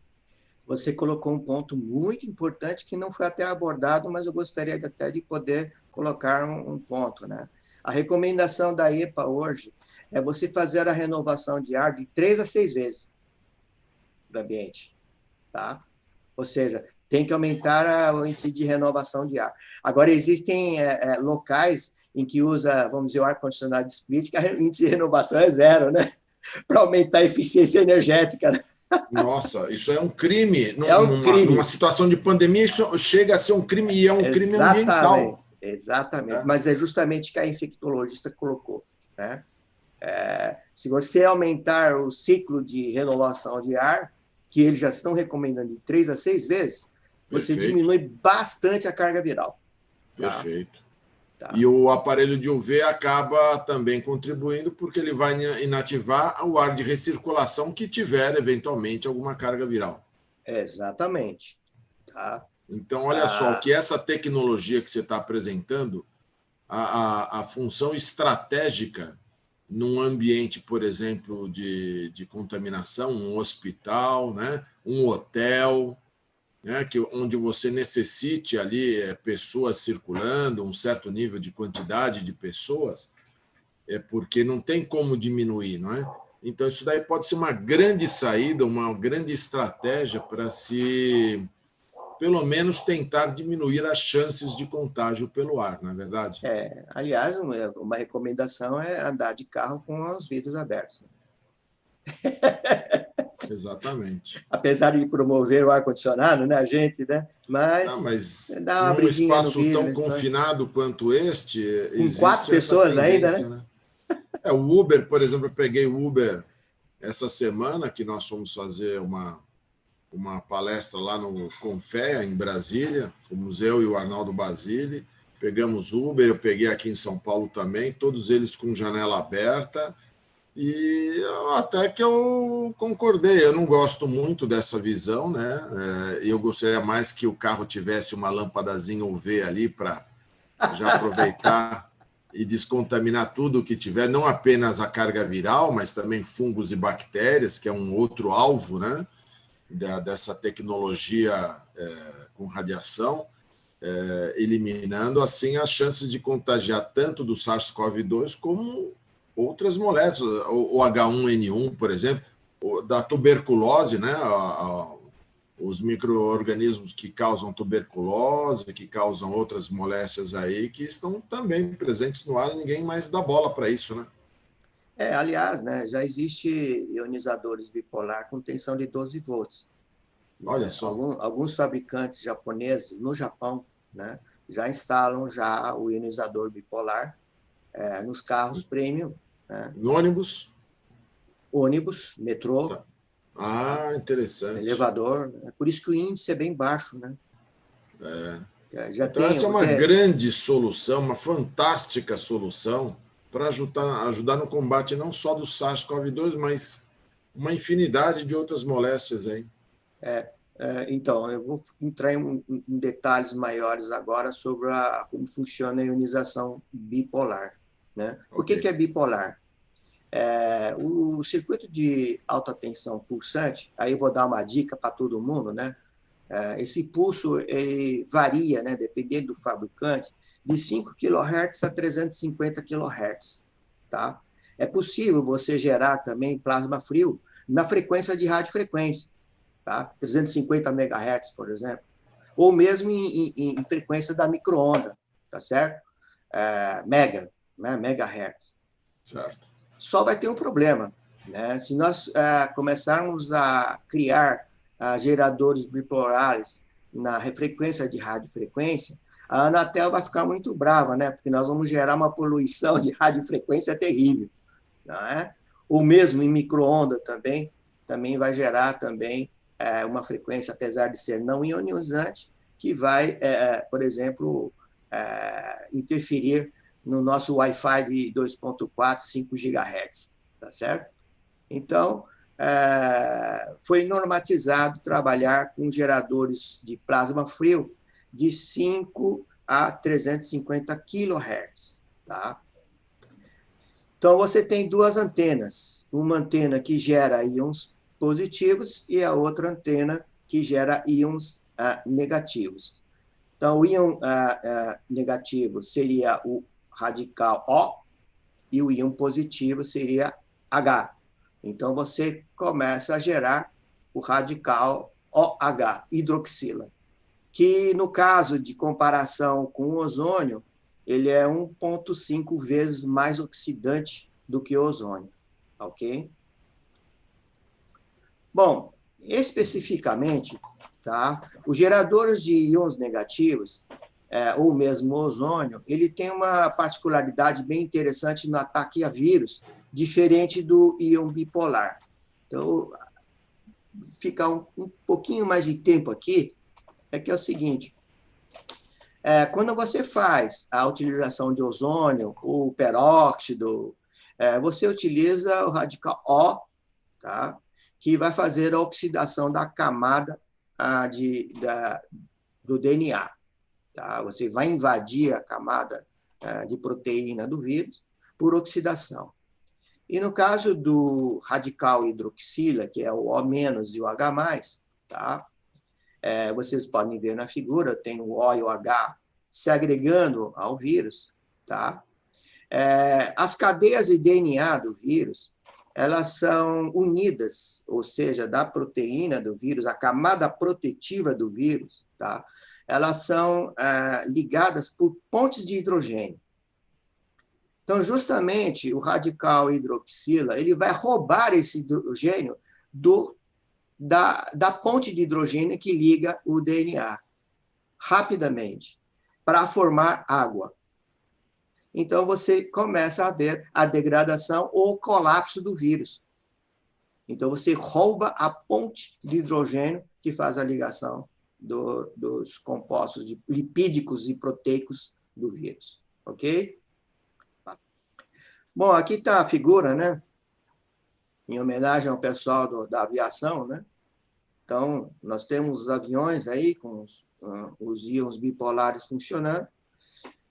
Você colocou um ponto muito importante que não foi até abordado, mas eu gostaria até de poder colocar um ponto, né? A recomendação da EPA hoje é você fazer a renovação de ar de 3 a 6 vezes do ambiente, tá? Ou seja, tem que aumentar o índice de renovação de ar. Agora, existem locais em que usa, vamos dizer, o ar-condicionado split, que o índice de renovação é 0, né? Para aumentar a eficiência energética, né? Nossa, isso é um crime. Crime. Numa situação de pandemia, isso chega a ser um crime e é um crime ambiental. Exatamente. Mas é justamente o que a infectologista colocou. Né? Se você aumentar o ciclo de renovação de ar, que eles já estão recomendando de 3 a 6 vezes, você diminui bastante a carga viral. Perfeito. Tá? E o aparelho de UV acaba também contribuindo, porque ele vai inativar o ar de recirculação que tiver, eventualmente, alguma carga viral. Exatamente. Tá? Então, olha só, que essa tecnologia que você está apresentando, a função estratégica num ambiente, por exemplo, de contaminação, um hospital, né? Um hotel, né? Onde você necessite ali pessoas circulando, um certo nível de quantidade de pessoas, porque não tem como diminuir, não é? Então, isso daí pode ser uma grande saída, uma grande estratégia para se, pelo menos, tentar diminuir as chances de contágio pelo ar, não é verdade? Aliás, uma recomendação é andar de carro com os vidros abertos. Exatamente. Apesar de promover o ar-condicionado, né, a gente, né? Mas dá uma num briguinha espaço no vidro, tão confinado quanto este, com existe 4 pessoas essa tendência, ainda, né? O Uber, por exemplo, eu peguei o Uber essa semana, que nós fomos fazer uma palestra lá no Confea, em Brasília. Fomos eu e o Arnaldo Basile, pegamos Uber, eu peguei aqui em São Paulo também, todos eles com janela aberta, e até que eu concordei. Eu não gosto muito dessa visão, né? Eu gostaria mais que o carro tivesse uma lâmpadazinha UV ali para já aproveitar e descontaminar tudo o que tiver, não apenas a carga viral, mas também fungos e bactérias, que é um outro alvo, né? Dessa tecnologia com radiação, eliminando assim as chances de contagiar tanto do SARS-CoV-2 como outras moléculas, o H1N1, por exemplo, da tuberculose, né? Os micro-organismos que causam tuberculose, que causam outras moléstias aí, que estão também presentes no ar e ninguém mais dá bola para isso, né? Aliás, né, já existe ionizadores bipolar com tensão de 12 volts. Olha só. Alguns fabricantes japoneses, no Japão, né, já instalam já o ionizador bipolar nos carros premium. Né? No ônibus? ônibus, metrô, Tá. Ah, interessante. elevador. Né? Por isso que o índice é bem baixo, né? Já Então, tem, essa é uma porque grande solução, uma fantástica solução para ajudar no combate não só do SARS-CoV-2, mas uma infinidade de outras moléstias aí. então, eu vou entrar em detalhes maiores agora sobre como funciona a ionização bipolar. Né? O Ok. que é bipolar? O circuito de alta tensão pulsante, aí eu vou dar uma dica para todo mundo, né? Esse pulso varia, né, dependendo do fabricante, de 5 kHz a 350 kHz. Tá? É possível você gerar também plasma frio na frequência de radiofrequência, tá? 350 MHz, por exemplo, ou mesmo em frequência da micro-onda, tá certo? Megahertz. Certo. Só vai ter um problema, né? Se nós começarmos a criar geradores bipolares na frequência de radiofrequência, a Anatel vai ficar muito brava, né? Porque nós vamos gerar uma poluição de radiofrequência terrível, não é? Ou mesmo em micro-onda também vai gerar também uma frequência, apesar de ser não ionizante, que vai, por exemplo, interferir no nosso Wi-Fi de 2.4, 5 GHz, tá certo? Então, foi normatizado trabalhar com geradores de plasma frio de 5 a 350 kHz, tá? Então, você tem duas antenas, uma antena que gera íons positivos e a outra antena que gera íons negativos. Então, o íon negativo seria o radical O e o íon positivo seria H. Então, você começa a gerar o radical OH, hidroxila, que, no caso de comparação com o ozônio, ele é 1,5 vezes mais oxidante do que o ozônio, ok? Bom, especificamente, tá? Os geradores de íons negativos, ou mesmo o ozônio, ele tem uma particularidade bem interessante no ataque a vírus, diferente do íon bipolar. Então, ficar um pouquinho mais de tempo aqui, que é o seguinte, quando você faz a utilização de ozônio, o peróxido, você utiliza o radical O, tá? Que vai fazer a oxidação da camada do DNA. Tá? Você vai invadir a camada de proteína do vírus por oxidação. E no caso do radical hidroxila, que é o O- e o H+, tá? Vocês podem ver na figura, tem o O e o H se agregando ao vírus. Tá? As cadeias de DNA do vírus, elas são unidas, ou seja, da proteína do vírus, a camada protetiva do vírus, tá? Elas são ligadas por pontes de hidrogênio. Então, justamente, o radical hidroxila, ele vai roubar esse hidrogênio da ponte de hidrogênio que liga o DNA, rapidamente, para formar água. Então, você começa a ver a degradação ou o colapso do vírus. Então, você rouba a ponte de hidrogênio que faz a ligação dos compostos lipídicos e proteicos do vírus. Ok? Bom, aqui está a figura, né? Em homenagem ao pessoal da aviação, né? Então, nós temos os aviões aí com os íons bipolares funcionando,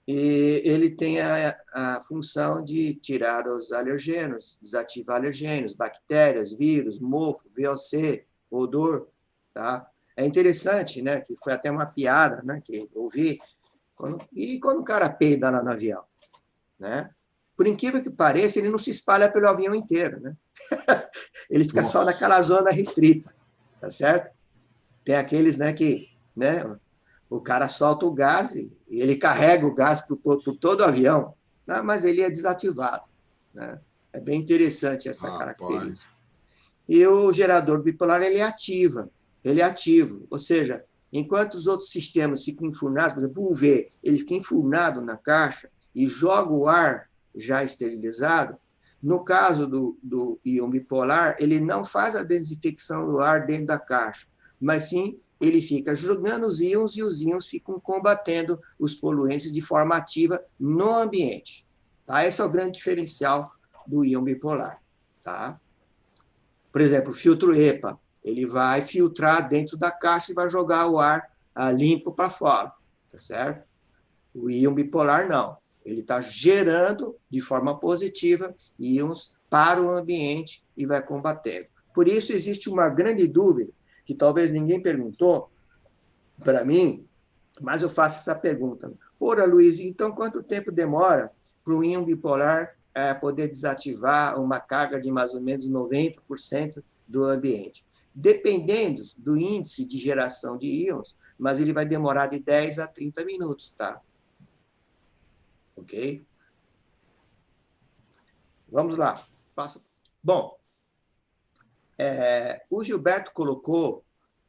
e ele tem a função de tirar os alergênios, desativar alergênios, bactérias, vírus, mofo, VOC, odor. Tá? É interessante, né, que foi até uma piada, né, que eu ouvi, quando o cara peida lá no avião, né? Por incrível que pareça, ele não se espalha pelo avião inteiro, né? Ele fica só naquela zona restrita, tá certo? Tem aqueles, né, que, né, o cara solta o gás e ele carrega o gás por todo o avião, né, mas ele é desativado, né? É bem interessante essa característica. E o gerador bipolar, ele é ativo, ou seja, enquanto os outros sistemas ficam enfurnados, por exemplo, o UV, ele fica enfurnado na caixa e joga o ar já esterilizado, No caso do íon bipolar, ele não faz a desinfecção do ar dentro da caixa, mas sim ele fica jogando os íons e os íons ficam combatendo os poluentes de forma ativa no ambiente. Tá? Esse é o grande diferencial do íon bipolar. Tá? Por exemplo, o filtro EPA, ele vai filtrar dentro da caixa e vai jogar o ar limpo para fora, tá certo? O íon bipolar não. Ele está gerando de forma positiva íons para o ambiente e vai combatendo. Por isso, existe uma grande dúvida, que talvez ninguém perguntou para mim, mas eu faço essa pergunta. Ora, Luiz, então quanto tempo demora para o íon bipolar poder desativar uma carga de mais ou menos 90% do ambiente? Dependendo do índice de geração de íons, mas ele vai demorar de 10 a 30 minutos, tá? Ok? Vamos lá. Bom, o Gilberto colocou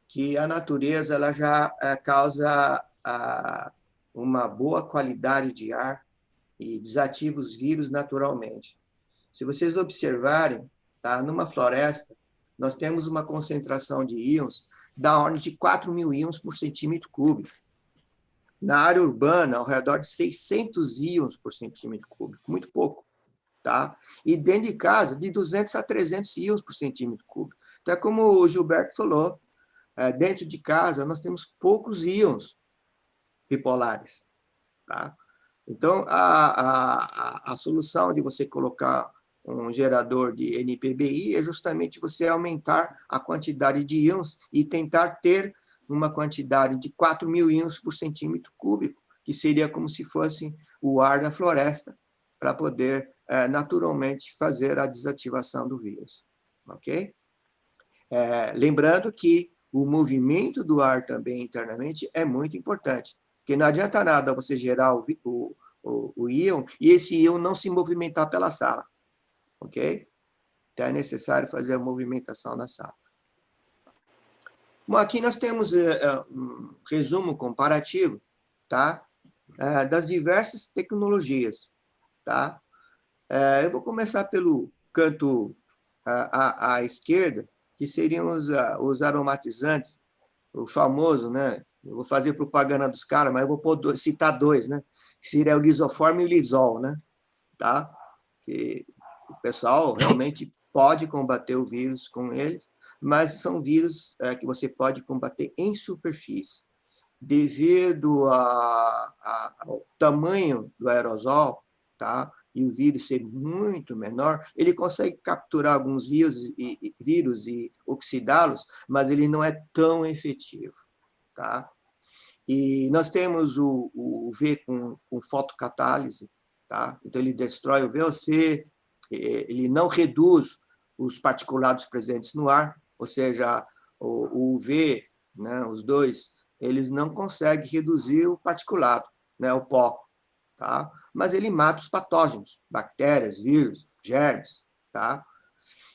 que a natureza ela já causa uma boa qualidade de ar e desativa os vírus naturalmente. Se vocês observarem, tá, numa floresta, nós temos uma concentração de íons da ordem de 4.000 íons por centímetro cúbico. Na área urbana, ao redor de 600 íons por centímetro cúbico, muito pouco. Tá? E dentro de casa, de 200 a 300 íons por centímetro cúbico. Então, é como o Gilberto falou, dentro de casa nós temos poucos íons bipolares. Tá? Então, a solução de você colocar um gerador de NPBI é justamente você aumentar a quantidade de íons e tentar ter uma quantidade de 4.000 íons por centímetro cúbico, que seria como se fosse o ar da floresta, para poder naturalmente fazer a desativação do vírus. Ok? Lembrando que o movimento do ar também internamente é muito importante, porque não adianta nada você gerar o íon e esse íon não se movimentar pela sala. Ok? Então é necessário fazer a movimentação na sala. Bom, aqui nós temos um resumo comparativo, tá? Das diversas tecnologias. Tá? Eu vou começar pelo canto à esquerda, que seriam os aromatizantes, o famoso, né? Eu vou fazer propaganda dos caras, mas eu vou citar dois, né? Que seria o lisoforme e o lisol, né? Tá? Que o pessoal realmente pode combater o vírus com eles, mas são vírus que você pode combater em superfície. Devido ao tamanho do aerosol, tá? E o vírus ser muito menor, ele consegue capturar alguns vírus e oxidá-los, mas ele não é tão efetivo. Tá? E nós temos o UV com fotocatálise, tá? Então ele destrói o VOC, ele não reduz os particulados presentes no ar, ou seja, o UV, né, os dois, eles não conseguem reduzir o particulado, né, o pó, tá? Mas ele mata os patógenos, bactérias, vírus, germes, tá?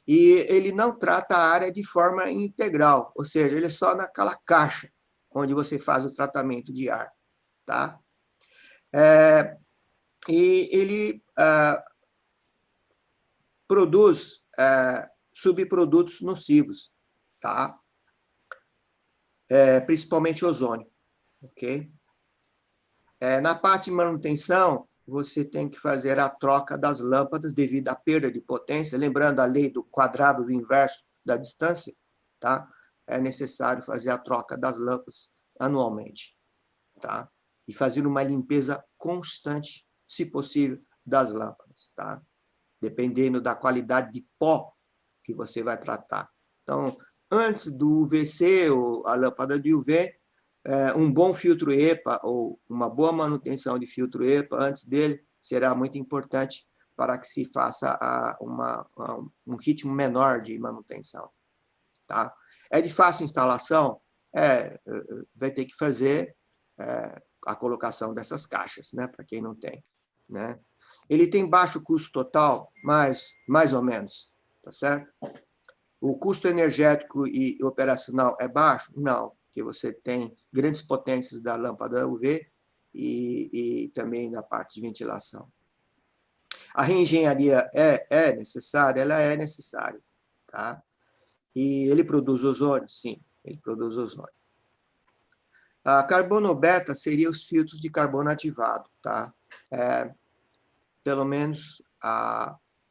E ele não trata a área de forma integral, ou seja, ele é só naquela caixa onde você faz o tratamento de ar, tá? E ele produz subprodutos nocivos, tá? Principalmente ozônio, ok? Na parte de manutenção, você tem que fazer a troca das lâmpadas devido à perda de potência, lembrando a lei do quadrado do inverso da distância, tá? É necessário fazer a troca das lâmpadas anualmente, tá? E fazer uma limpeza constante, se possível, das lâmpadas, tá? Dependendo da qualidade de pó que você vai tratar. Então, antes do UVC, ou a lâmpada de UV, um bom filtro EPA ou uma boa manutenção de filtro EPA antes dele será muito importante para que se faça um ritmo menor de manutenção. Tá? É de fácil instalação? Vai ter que fazer a colocação dessas caixas, né, para quem não tem. Né? Ele tem baixo custo total, mas mais ou menos, tá certo? O custo energético e operacional é baixo? Não, porque você tem grandes potências da lâmpada UV e também da parte de ventilação. A reengenharia é necessária? Ela é necessária, tá? E ele produz ozônio? Sim, ele produz ozônio. A carbono beta seria os filtros de carbono ativado, tá? Pelo menos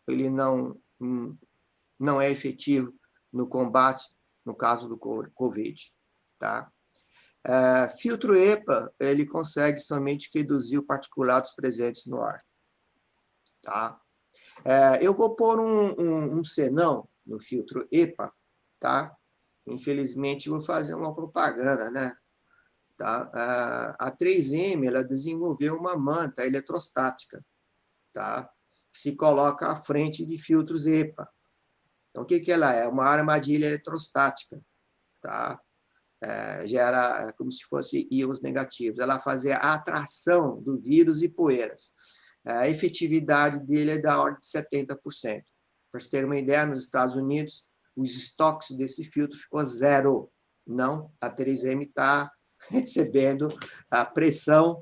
ele não é efetivo no combate, no caso do Covid, tá? Filtro EPA, ele consegue somente reduzir os particulados presentes no ar, tá? Eu vou pôr um senão no filtro EPA, tá? Infelizmente, vou fazer uma propaganda, né? Tá? A 3M ela desenvolveu uma manta eletrostática, tá? Que se coloca à frente de filtros EPA. Então, o que ela é? Uma armadilha eletrostática, tá? Gera como se fosse íons negativos. Ela fazia a atração do vírus e poeiras. A efetividade dele é da ordem de 70%. Para você ter uma ideia, nos Estados Unidos, os estoques desse filtro ficou zero. Não, a 3M está recebendo a pressão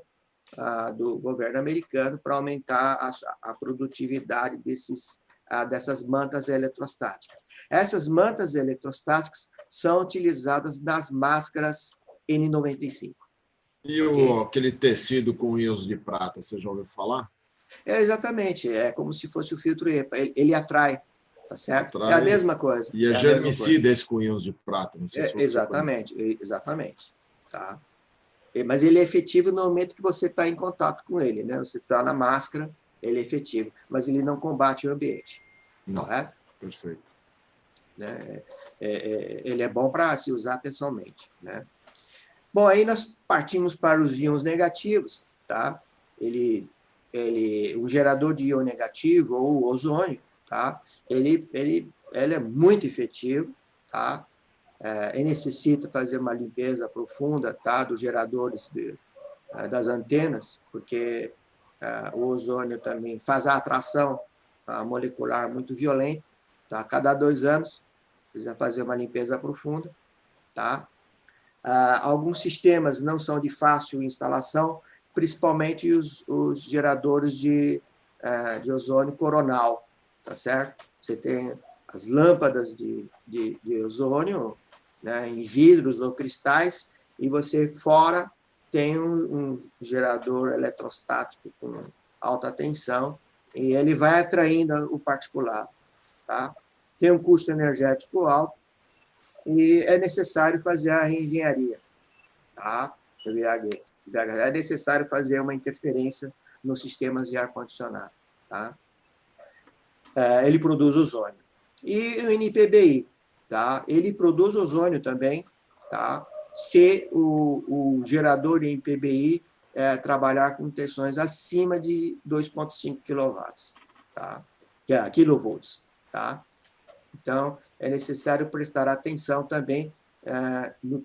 do governo americano para aumentar a produtividade dessas mantas eletrostáticas. Essas mantas eletrostáticas são utilizadas nas máscaras N95. E aquele tecido com íons de prata, você já ouviu falar? Exatamente, é como se fosse o filtro EPA, ele atrai, tá certo? Atrai, é a mesma coisa. E é germicida esse com íons de prata, não sei se você exatamente, exatamente. Tá? Mas ele é efetivo no momento que você está em contato com ele, né? Você está na máscara, ele é efetivo, mas ele não combate o ambiente. Não, correto? Perfeito. Né? Ele é bom para se usar pessoalmente, né? Bom, aí nós partimos para os íons negativos, tá? O gerador de íon negativo, ou o ozônio, tá? Ele é muito efetivo, tá? Ele necessita fazer uma limpeza profunda, tá? Dos geradores das antenas, porque o ozônio também faz a atração molecular muito violenta, tá? A cada 2 anos, precisa fazer uma limpeza profunda, tá? Alguns sistemas não são de fácil instalação, principalmente os geradores de ozônio coronal, tá certo? Você tem as lâmpadas de ozônio, né, em vidros ou cristais, e você fora tem um gerador eletrostático com alta tensão, e ele vai atraindo o particulado, tá? Tem um custo energético alto, e é necessário fazer a reengenharia, tá? É necessário fazer uma interferência nos sistemas de ar-condicionado, tá? Ele produz ozônio. E o NPBI, tá? Ele produz ozônio também, tá? Se o gerador de NPBI trabalhar com tensões acima de 2,5 kW, tá? Kilovolts, tá? Então, é necessário prestar atenção também no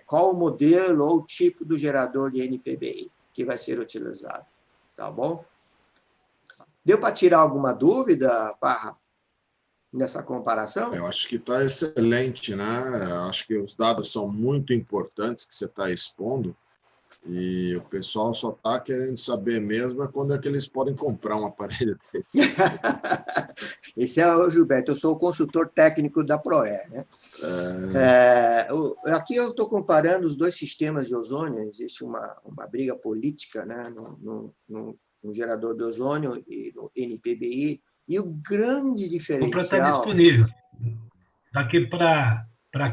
qual o modelo ou o tipo do gerador de NPBI que vai ser utilizado, tá bom? Deu para tirar alguma dúvida, Parra, nessa comparação? Eu acho que está excelente, né? Eu acho que os dados são muito importantes que você está expondo, e o pessoal só está querendo saber mesmo quando é que eles podem comprar um aparelho desse. Esse é o Gilberto, eu sou o consultor técnico da ProAir, né? Aqui eu estou comparando os dois sistemas de ozônio, existe uma briga política, né, no gerador de ozônio e no NPBI, e o grande diferencial... Está disponível. Daqui para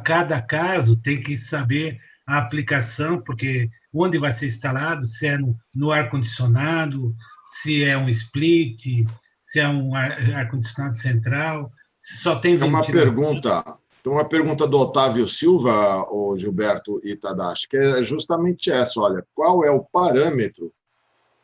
cada caso tem que saber a aplicação, porque onde vai ser instalado, se é no ar-condicionado, se é um split, se é um ar-condicionado central, se só tem ventilação. Tem uma pergunta do Otávio Silva, o Gilberto e Tadashi, que é justamente essa, olha, qual é o parâmetro,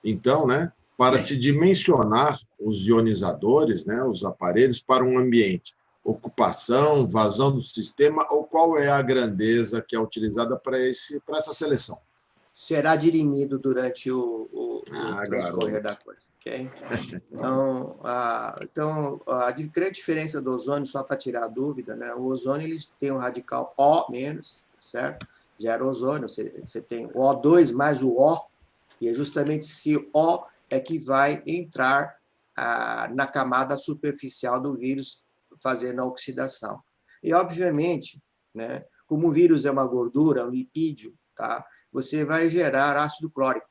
então, né, para se dimensionar os ionizadores, né, os aparelhos para um ambiente? Ocupação, vazão do sistema, ou qual é a grandeza que é utilizada para essa seleção? Será dirimido durante o transcorrer da coisa, ok? Então, a grande diferença do ozônio, só para tirar a dúvida, né? O ozônio ele tem um radical O-, certo? Gera ozônio, você tem o O2 mais o O, e é justamente esse O é que vai entrar na camada superficial do vírus, fazendo a oxidação. E, obviamente, né, como o vírus é uma gordura, um lipídio, tá, você vai gerar ácido clórico,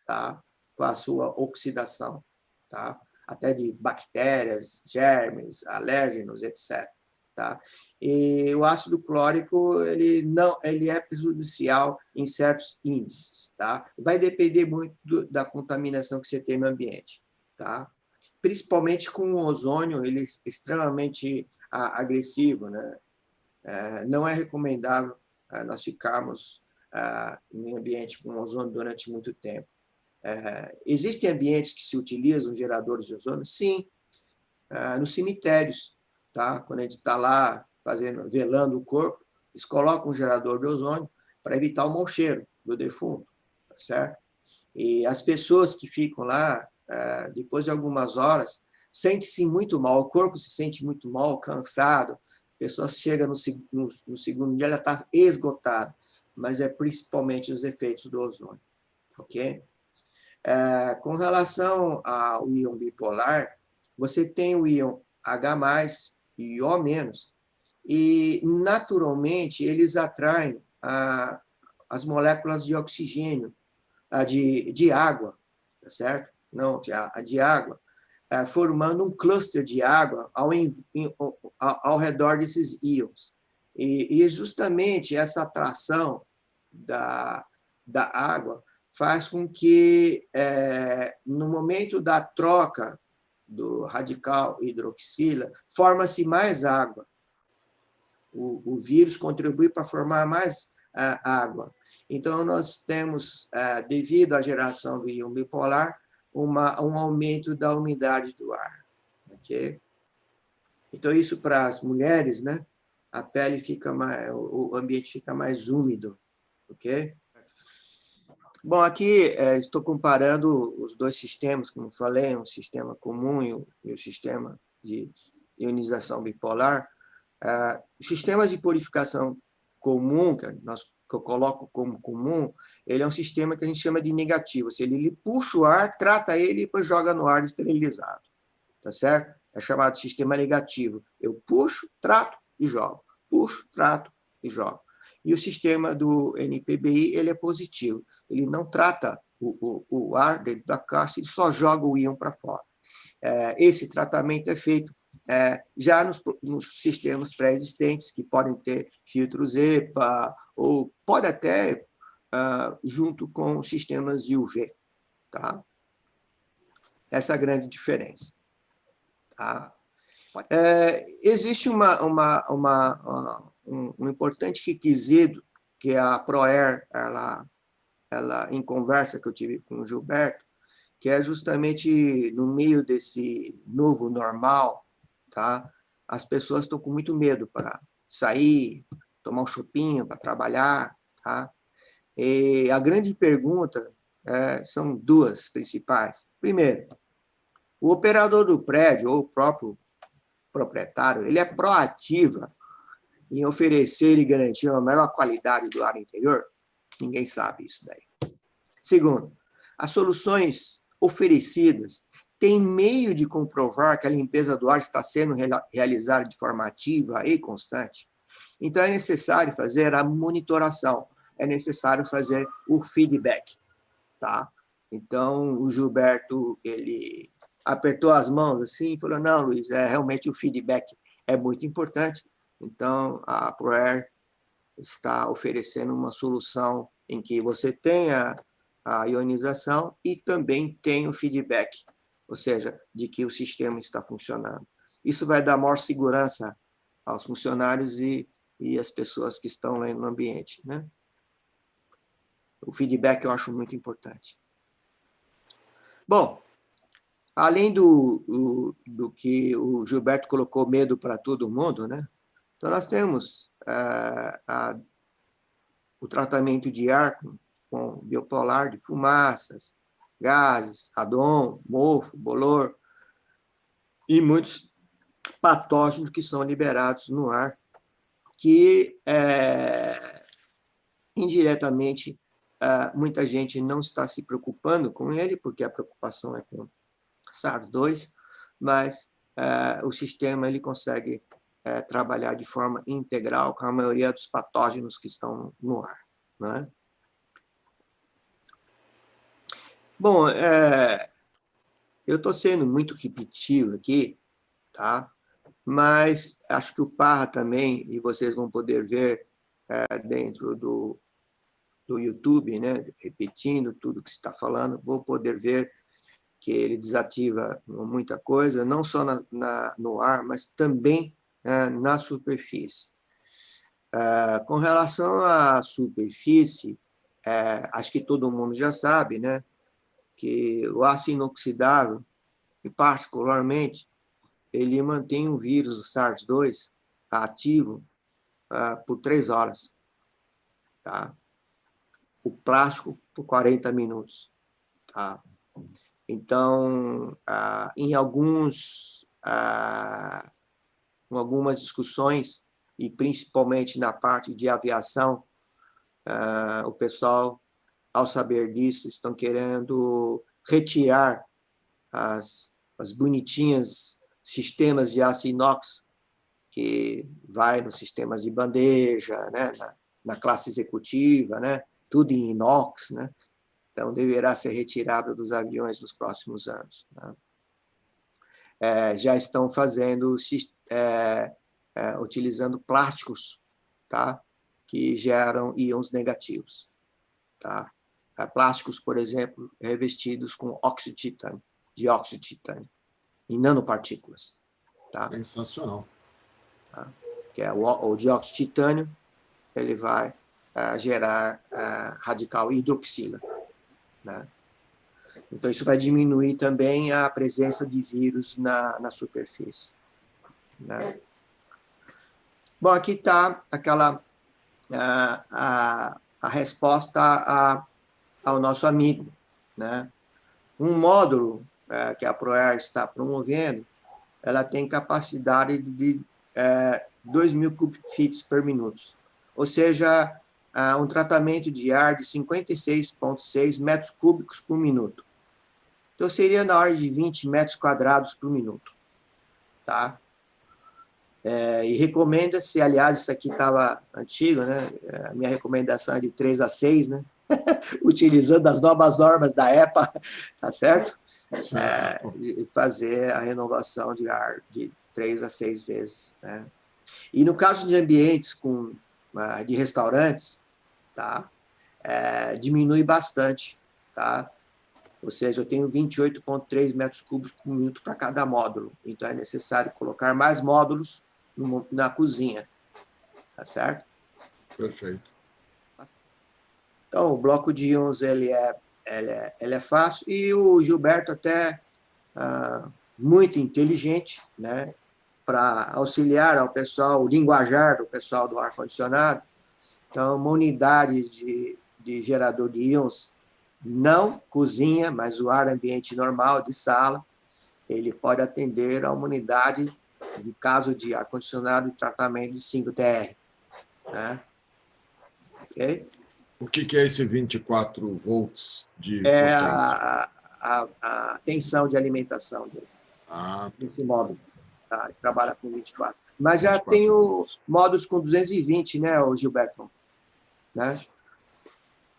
tá, com a sua oxidação, tá, até de bactérias, germes, alérgenos, etc. Tá? E o ácido clórico ele é prejudicial em certos índices, tá? Vai depender muito da contaminação que você tem no ambiente, tá? Principalmente com o ozônio, ele é extremamente agressivo, né? Não é recomendável nós ficarmos em ambiente com ozônio durante muito tempo. Existem ambientes que se utilizam geradores de ozônio? Sim, nos cemitérios, tá? Quando a gente está lá velando o corpo, eles colocam um gerador de ozônio para evitar o mau cheiro do defunto, tá certo? E as pessoas que ficam lá, depois de algumas horas, sentem-se muito mal, o corpo se sente muito mal, cansado, a pessoa chega no segundo dia, ela está esgotada, mas é principalmente os efeitos do ozônio, ok? Com relação ao íon bipolar, você tem o íon H+, e O-, e, naturalmente, eles atraem as moléculas de oxigênio, de água, tá certo? Não, de água, formando um cluster de água ao redor desses íons. E justamente essa atração da água faz com que, no momento da troca do radical hidroxila, forma-se mais água. O vírus contribui para formar mais água. Então, nós temos, devido à geração do íon bipolar, um aumento da umidade do ar. Okay? Então, isso para as mulheres, né? A pele fica mais, o ambiente fica mais úmido. Ok? Bom, aqui estou comparando os dois sistemas, como falei, um sistema comum e o sistema de ionização bipolar. Os sistemas de purificação comum, que eu coloco como comum, ele é um sistema que a gente chama de negativo. Ele puxa o ar, trata ele e depois joga no ar esterilizado. Tá certo? É chamado de sistema negativo. Eu puxo, trato e jogo. Puxo, trato e jogo. E o sistema do NPBI, ele é positivo. Ele não trata o ar dentro da caixa, ele só joga o íon para fora. Esse tratamento é feito já nos sistemas pré-existentes, que podem ter filtros EPA, ou pode até junto com sistemas de UV. Tá? Essa é a grande diferença. Tá? Existe um importante requisito que a ProAir, ela, em conversa que eu tive com o Gilberto, que é justamente no meio desse novo normal, tá? As pessoas estão com muito medo para sair, tomar um chopinho, para trabalhar. Tá? E a grande pergunta são duas principais. Primeiro, o operador do prédio, ou o próprio proprietário, ele é proativo em oferecer e garantir uma melhor qualidade do ar interior? Ninguém sabe isso daí. Segundo, as soluções oferecidas têm meio de comprovar que a limpeza do ar está sendo realizada de forma ativa e constante? Então, é necessário fazer a monitoração, é necessário fazer o feedback. Tá? Então, o Gilberto, ele apertou as mãos assim e falou, não, Luiz, realmente o feedback é muito importante. Então, a ProAir está oferecendo uma solução em que você tenha a ionização e também tem o feedback, ou seja, de que o sistema está funcionando. Isso vai dar maior segurança aos funcionários e às pessoas que estão lá no ambiente. Né? O feedback eu acho muito importante. Bom, além do que o Gilberto colocou medo para todo mundo, né? Então, nós temos o tratamento de ar com biopolar de fumaças, gases, radon, mofo, bolor e muitos patógenos que são liberados no ar, que indiretamente muita gente não está se preocupando com ele, porque a preocupação é com SARS-2, mas o sistema ele consegue trabalhar de forma integral com a maioria dos patógenos que estão no ar, né? Bom, eu estou sendo muito repetitivo aqui, tá? Mas acho que o Parra também, e vocês vão poder ver dentro do YouTube, né? Repetindo tudo que se está falando, vou poder ver que ele desativa muita coisa, não só no ar, mas também na superfície. Com relação à superfície, acho que todo mundo já sabe, né, que o aço inoxidável, e particularmente, ele mantém o vírus, o SARS-2, ativo por 3 horas. Tá? O plástico, por 40 minutos. Tá? Então, em algumas discussões, e principalmente na parte de aviação, o pessoal, ao saber disso, estão querendo retirar as bonitinhas sistemas de aço inox, que vai nos sistemas de bandeja, né, na classe executiva, né, tudo em inox, né? Então, deverá ser retirado dos aviões nos próximos anos. Né? Já estão fazendo, utilizando plásticos, tá? Que geram íons negativos. Tá? Plásticos, por exemplo, revestidos com dióxido de titânio, em nanopartículas. Tá? Sensacional. Tá? Que é o dióxido de titânio, ele vai gerar radical hidroxila. Né? Então, isso vai diminuir também a presença de vírus na superfície. Né? Bom, aqui está aquela a resposta ao nosso amigo. Né? Um módulo que a ProAir está promovendo, ela tem capacidade de 2.000 cubic feet por minuto. Ou seja, um tratamento de ar de 56,6 metros cúbicos por minuto. Então, seria na ordem de 20 metros quadrados por minuto. Tá? E recomenda-se, aliás, isso aqui estava antigo, né? A minha recomendação é de 3 a 6, né? Utilizando as novas normas da EPA, tá certo? E fazer a renovação de ar de 3 a 6 vezes. Né? E no caso de ambientes de restaurantes, tá? Diminui bastante. Tá? Ou seja, eu tenho 28,3 metros cúbicos por minuto para cada módulo. Então, é necessário colocar mais módulos na cozinha. Tá certo? Perfeito. Então, o bloco de íons ele é fácil, e o Gilberto até muito inteligente, né, para auxiliar ao pessoal, o linguajar do pessoal do ar-condicionado. Então, uma unidade de gerador de íons, não cozinha, mas o ar ambiente normal de sala, ele pode atender a uma unidade, no caso de ar-condicionado, de tratamento de 5TR. Né? Ok? O que é esse 24 volts de potência? A tensão de alimentação dele, desse módulo. Tá? Ele trabalha com 24. Mas já tem módulos com 220, né, o Gilberto? Né?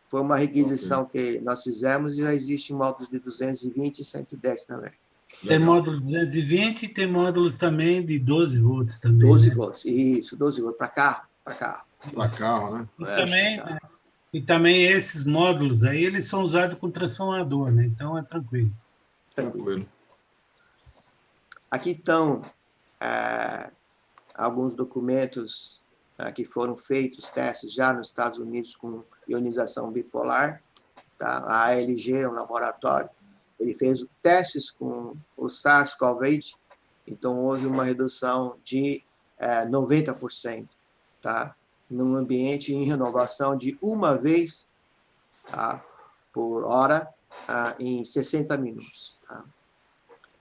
Foi uma requisição que nós fizemos, e já existem módulos de 220 e 110 também. Tem módulo 220 e tem módulos também de 12 volts também. 12 né? volts, isso, 12 volts, para carro. Para carro, né? E também esses módulos aí, eles são usados com transformador, né? Então é tranquilo. Tranquilo. Aqui estão alguns documentos que foram feitos, testes já nos Estados Unidos com ionização bipolar. Tá? A ALG é um laboratório. Ele fez testes com o SARS-CoV-2, então houve uma redução de 90%, tá? Num ambiente em renovação de uma vez, tá? Por hora, em 60 minutos. Tá?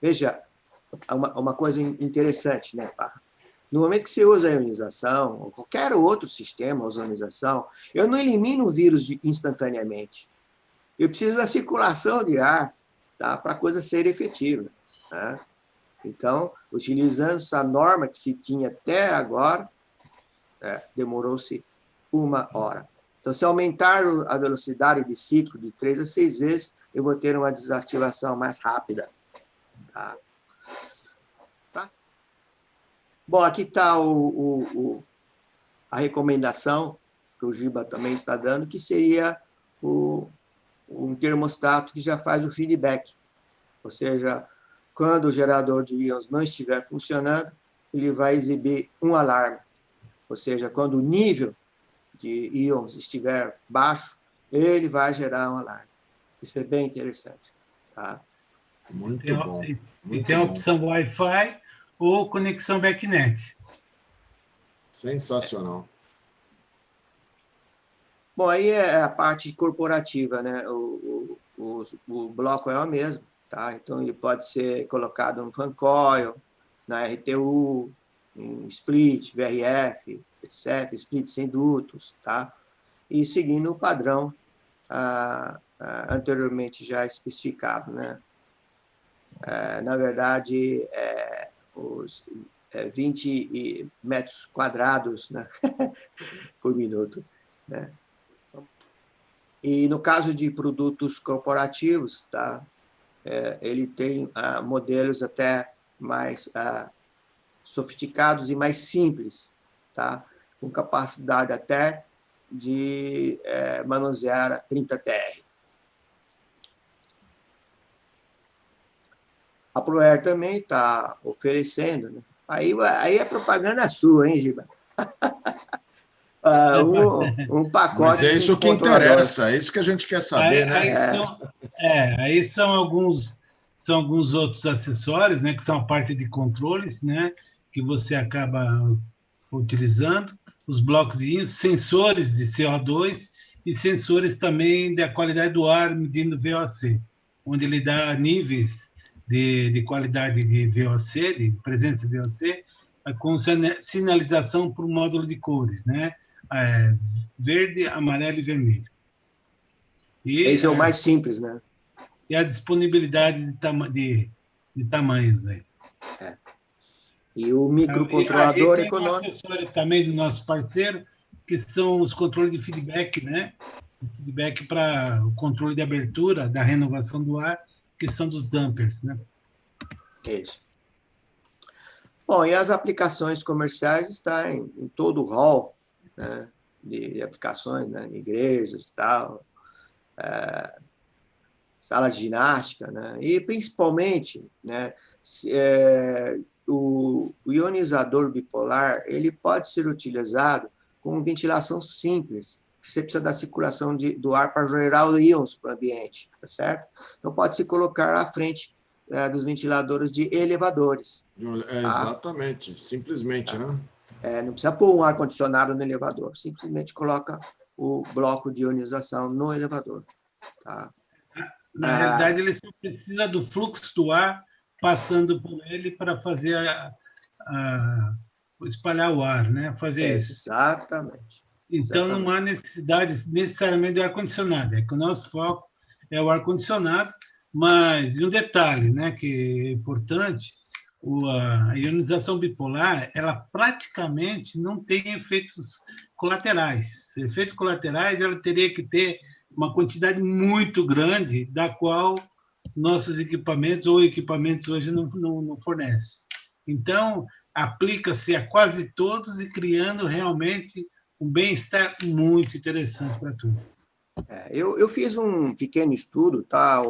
Veja, uma coisa interessante, né, Parra? No momento que você usa a ionização, ou qualquer outro sistema de ionização, eu não elimino o vírus instantaneamente. Eu preciso da circulação de ar, tá, para a coisa ser efetiva. né? Então, utilizando essa norma que se tinha até agora, demorou-se 1 hora. Então, se aumentar a velocidade de ciclo de 3 a 6 vezes, eu vou ter uma desativação mais rápida. Tá? Bom, aqui está a recomendação que o Giba também está dando, que seria um termostato que já faz o feedback. Ou seja, quando o gerador de íons não estiver funcionando, ele vai exibir um alarme. Ou seja, quando o nível de íons estiver baixo, ele vai gerar um alarme. Isso é bem interessante. Tá? Muito bom. E tem a opção Wi-Fi ou conexão BACnet. Sensacional. Bom, aí é a parte corporativa, né? O bloco é o mesmo, tá? Então, ele pode ser colocado no fan coil, na RTU, em split, VRF, etc., split sem dutos, tá? E seguindo o padrão anteriormente já especificado, né? Na verdade, os 20 metros quadrados, né? por minuto, né? E no caso de produtos corporativos, tá? Ele tem modelos até mais sofisticados e mais simples, tá? Com capacidade até de manusear a 30 TR. A ProAir também está oferecendo, né? Aí a propaganda é sua, hein, Giba? Um pacote. Mas é isso que interessa, é isso que a gente quer saber, né? Aí são alguns outros acessórios, né, que são a parte de controles, né, que você acaba utilizando, os blocos de íons, sensores de CO2 e sensores também da qualidade do ar medindo VOC, onde ele dá níveis de qualidade de VOC, de presença de VOC, com sinalização para o módulo de cores, né? Verde, amarelo e vermelho. Esse é o mais simples, né? E a disponibilidade de tamanhos aí. E o microcontrolador econômico. Tem um acessório também do nosso parceiro, que são os controles de feedback, né? Feedback para o controle de abertura, da renovação do ar, que são dos dampers, né? Isso. Bom, e as aplicações comerciais estão em todo o hall, né, de aplicações, né, em igrejas, tal, salas de ginástica, né, e principalmente, né, o ionizador bipolar ele pode ser utilizado com ventilação simples, que você precisa da circulação do ar para gerar os íons para o ambiente, tá certo? Então, pode-se colocar à frente dos ventiladores de elevadores. Exatamente, simplesmente, né? Não precisa pôr um ar-condicionado no elevador, simplesmente coloca o bloco de ionização no elevador. Tá? Na realidade, ele só precisa do fluxo do ar passando por ele para fazer espalhar o ar, né? Fazer isso. Exatamente. Então, não há necessidade necessariamente do ar-condicionado, é que o nosso foco é o ar-condicionado, mas um detalhe, né, que é importante, a ionização bipolar, ela praticamente não tem efeitos colaterais. Efeitos colaterais, ela teria que ter uma quantidade muito grande, da qual nossos equipamentos ou equipamentos hoje não fornecem. Então, aplica-se a quase todos e criando realmente um bem-estar muito interessante para todos. Eu fiz um pequeno estudo, tá,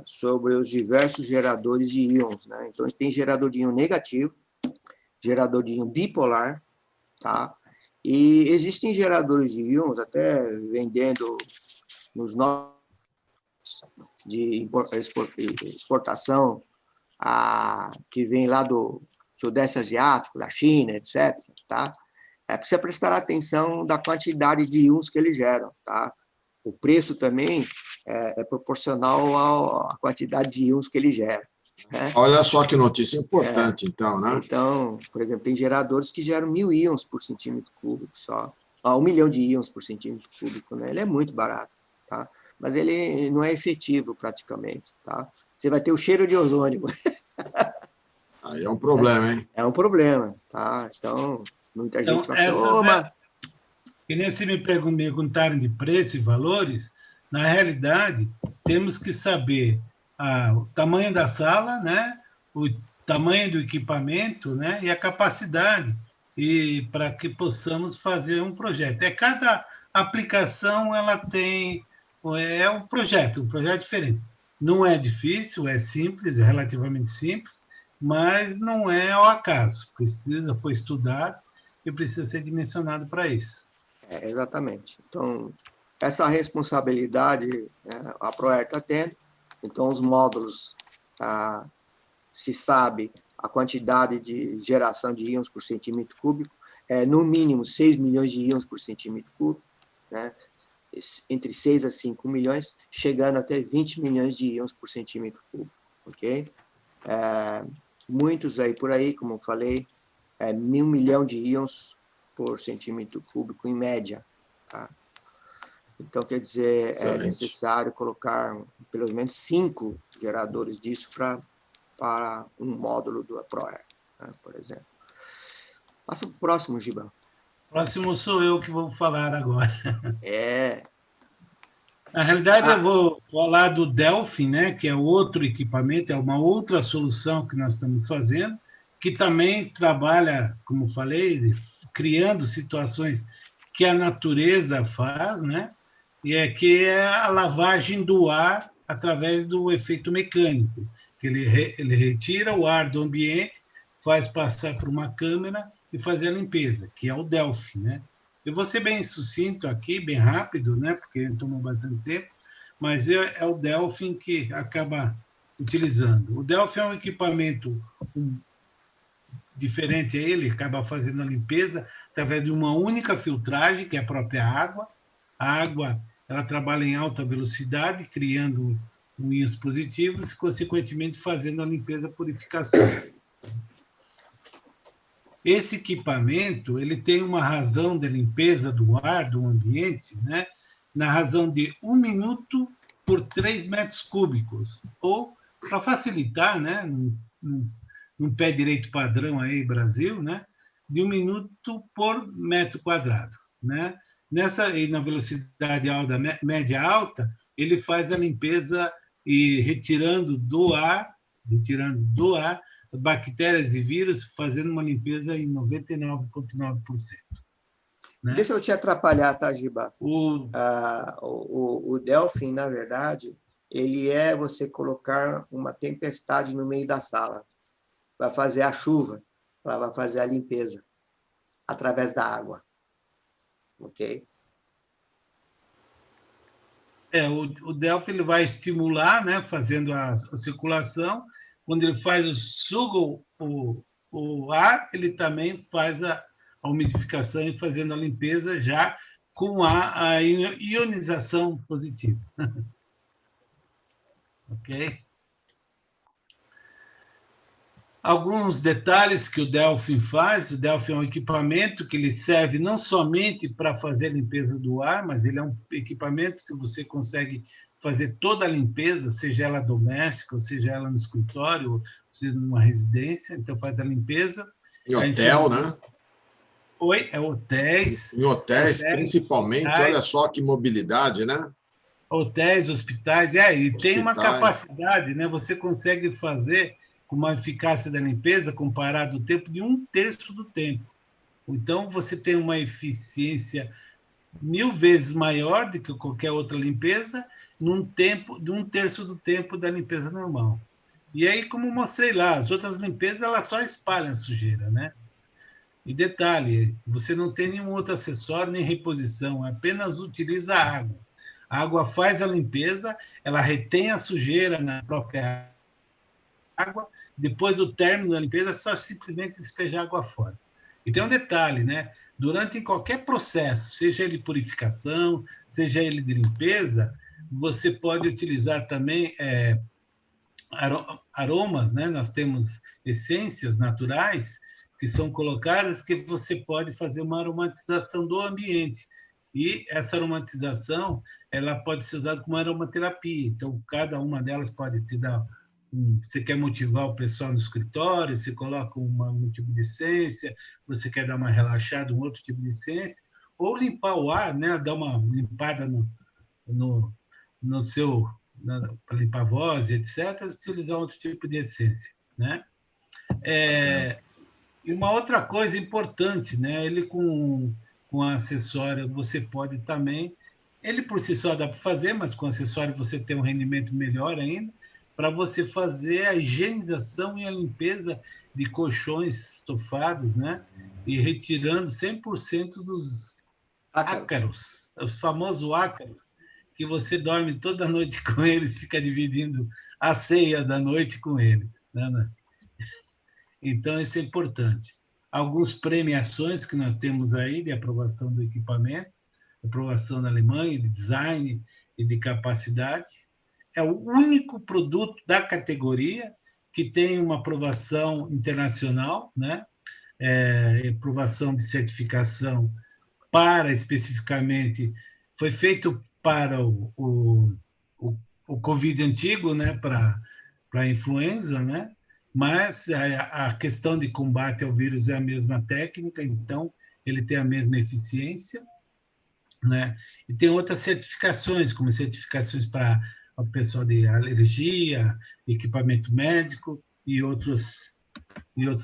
sobre os diversos geradores de íons, né? Então, tem gerador de íon negativo, gerador de íon bipolar, tá? E existem geradores de íons até vendendo nos nossos de exportação que vem lá do Sudeste Asiático, da China, etc., tá? Precisa prestar atenção da quantidade de íons que eles geram, tá? O preço também é proporcional à quantidade de íons que ele gera. Né? Olha só que notícia importante, então, né? Então, por exemplo, tem geradores que geram 1.000 íons por centímetro cúbico só. 1 milhão de íons por centímetro cúbico, né? Ele é muito barato, tá? Mas ele não é efetivo praticamente, tá? você vai ter o cheiro de ozônio. Aí é um problema, hein? É um problema, tá? Então, muita gente vai Essas, falar, mas... que nem se me perguntarem de preço e valores, na realidade, temos que saber o tamanho da sala, né? O tamanho do equipamento, né? E a capacidade, e para que possamos fazer um projeto. Cada aplicação ela tem um projeto diferente. Não é difícil, é simples, é relativamente simples, mas não é ao acaso. Foi estudado e precisa ser dimensionado para isso. Exatamente. Então, essa responsabilidade a Proer está tendo. Então, os módulos, se sabe a quantidade de geração de íons por centímetro cúbico, no mínimo 6 milhões de íons por centímetro cúbico, né? Entre 6 a 5 milhões, chegando até 20 milhões de íons por centímetro cúbico, ok? Muitos aí por aí, como eu falei, 1.000 milhão de íons por centímetro cúbico em média, tá? Então, quer dizer, Excelente. É necessário colocar pelo menos 5 geradores disso para um módulo do Proer, né, por exemplo. Passa para o próximo, Giba. Próximo sou eu que vou falar agora. Na realidade, eu vou falar do Delfim, né, que é outro equipamento, é uma outra solução que nós estamos fazendo, que também trabalha, como falei, criando situações que a natureza faz, né, que é a lavagem do ar através do efeito mecânico, que ele retira o ar do ambiente, faz passar por uma câmera e fazer a limpeza, que é o Delfim, né? Eu vou ser bem sucinto aqui, bem rápido, né? Porque tomou bastante tempo, mas é o Delfim que acaba utilizando. O Delfim é um equipamento diferente a ele, acaba fazendo a limpeza através de uma única filtragem, que é a própria água. A água, ela trabalha em alta velocidade, criando íons positivos e, consequentemente, fazendo a limpeza e purificação. Esse equipamento ele tem uma razão de limpeza do ar, do ambiente, né, na razão de 1 minuto por 3 metros cúbicos. Ou, para facilitar, né, num pé direito padrão aí, Brasil, né, de 1 minuto por metro quadrado. Né? Na velocidade alta, média alta, ele faz a limpeza e retirando do ar bactérias e vírus, fazendo uma limpeza em 99,9%. Né? Deixa eu te atrapalhar, tá, Giba? O Delfim, na verdade, ele é você colocar uma tempestade no meio da sala. Vai fazer a chuva, ela vai fazer a limpeza através da água. Ok? O Delfim ele vai estimular, né, fazendo a circulação. Quando ele suga o ar, ele também faz a umidificação e fazendo a limpeza já com a ionização positiva. Ok? Alguns detalhes que o Delfim faz. O Delfim é um equipamento que ele serve não somente para fazer a limpeza do ar, mas ele é um equipamento que você consegue fazer toda a limpeza, seja ela doméstica, ou seja ela no escritório, ou seja numa residência. Então, faz a limpeza. Em hotel, né? Hotéis. Em hotéis, principalmente. Hospitais. Olha só que mobilidade, né? Hotéis, hospitais. E tem uma capacidade, né? Você consegue fazer com uma eficácia da limpeza comparado ao tempo de 1/3 do tempo. Então, você tem uma eficiência 1000 vezes maior do que qualquer outra limpeza, num tempo de 1/3 do tempo da limpeza normal. E aí, como mostrei lá, as outras limpezas elas só espalham a sujeira, né? E detalhe, você não tem nenhum outro acessório nem reposição, apenas utiliza a água. A água faz a limpeza, ela retém a sujeira na própria água, depois do término da limpeza, é só simplesmente despejar água fora. E tem um detalhe, né? Durante qualquer processo, seja ele purificação, seja ele de limpeza, você pode utilizar também aromas, né? Nós temos essências naturais que são colocadas que você pode fazer uma aromatização do ambiente. E essa aromatização ela pode ser usada como aromaterapia. Então, cada uma delas pode te dar você quer motivar o pessoal no escritório, você coloca um tipo de essência, você quer dar uma relaxada, um outro tipo de essência, ou limpar o ar, né? Dar uma limpada no, no seu, para limpar a voz, etc., utilizar outro tipo de essência, né? E uma outra coisa importante, né? Ele com acessório você pode também, ele por si só dá para fazer, mas com acessório você tem um rendimento melhor ainda, para você fazer a higienização e a limpeza de colchões estofados, né? E retirando 100% dos Ácaros. ácaros, os famosos ácaros, que você dorme toda noite com eles, fica dividindo a ceia da noite com eles, né? Então, isso é importante. Algumas premiações que nós temos aí de aprovação do equipamento, aprovação na Alemanha, de design e de capacidade. É o único produto da categoria que tem uma aprovação internacional, né? Aprovação de certificação para especificamente, foi feito para o Covid antigo, né? Para a influenza, né? Mas a questão de combate ao vírus é a mesma técnica, então ele tem a mesma eficiência, né? E tem outras certificações, como certificações para o pessoal de alergia, equipamento médico e outros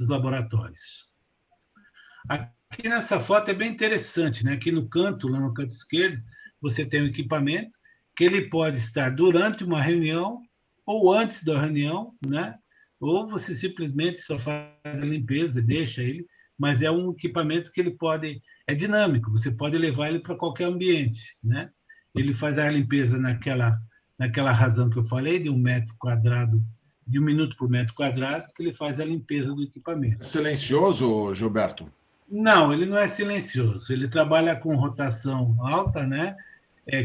laboratórios. Aqui nessa foto é bem interessante, né? Aqui no canto, lá no canto esquerdo, você tem um equipamento que ele pode estar durante uma reunião ou antes da reunião, né? Ou você simplesmente só faz a limpeza, deixa ele, mas é um equipamento que ele pode, é dinâmico, você pode levar ele para qualquer ambiente, né? Ele faz a limpeza naquela razão que eu falei, de 1 metro quadrado, de 1 minuto por metro quadrado, que ele faz a limpeza do equipamento. Silencioso, Gilberto? Não, ele não é silencioso. Ele trabalha com rotação alta, né?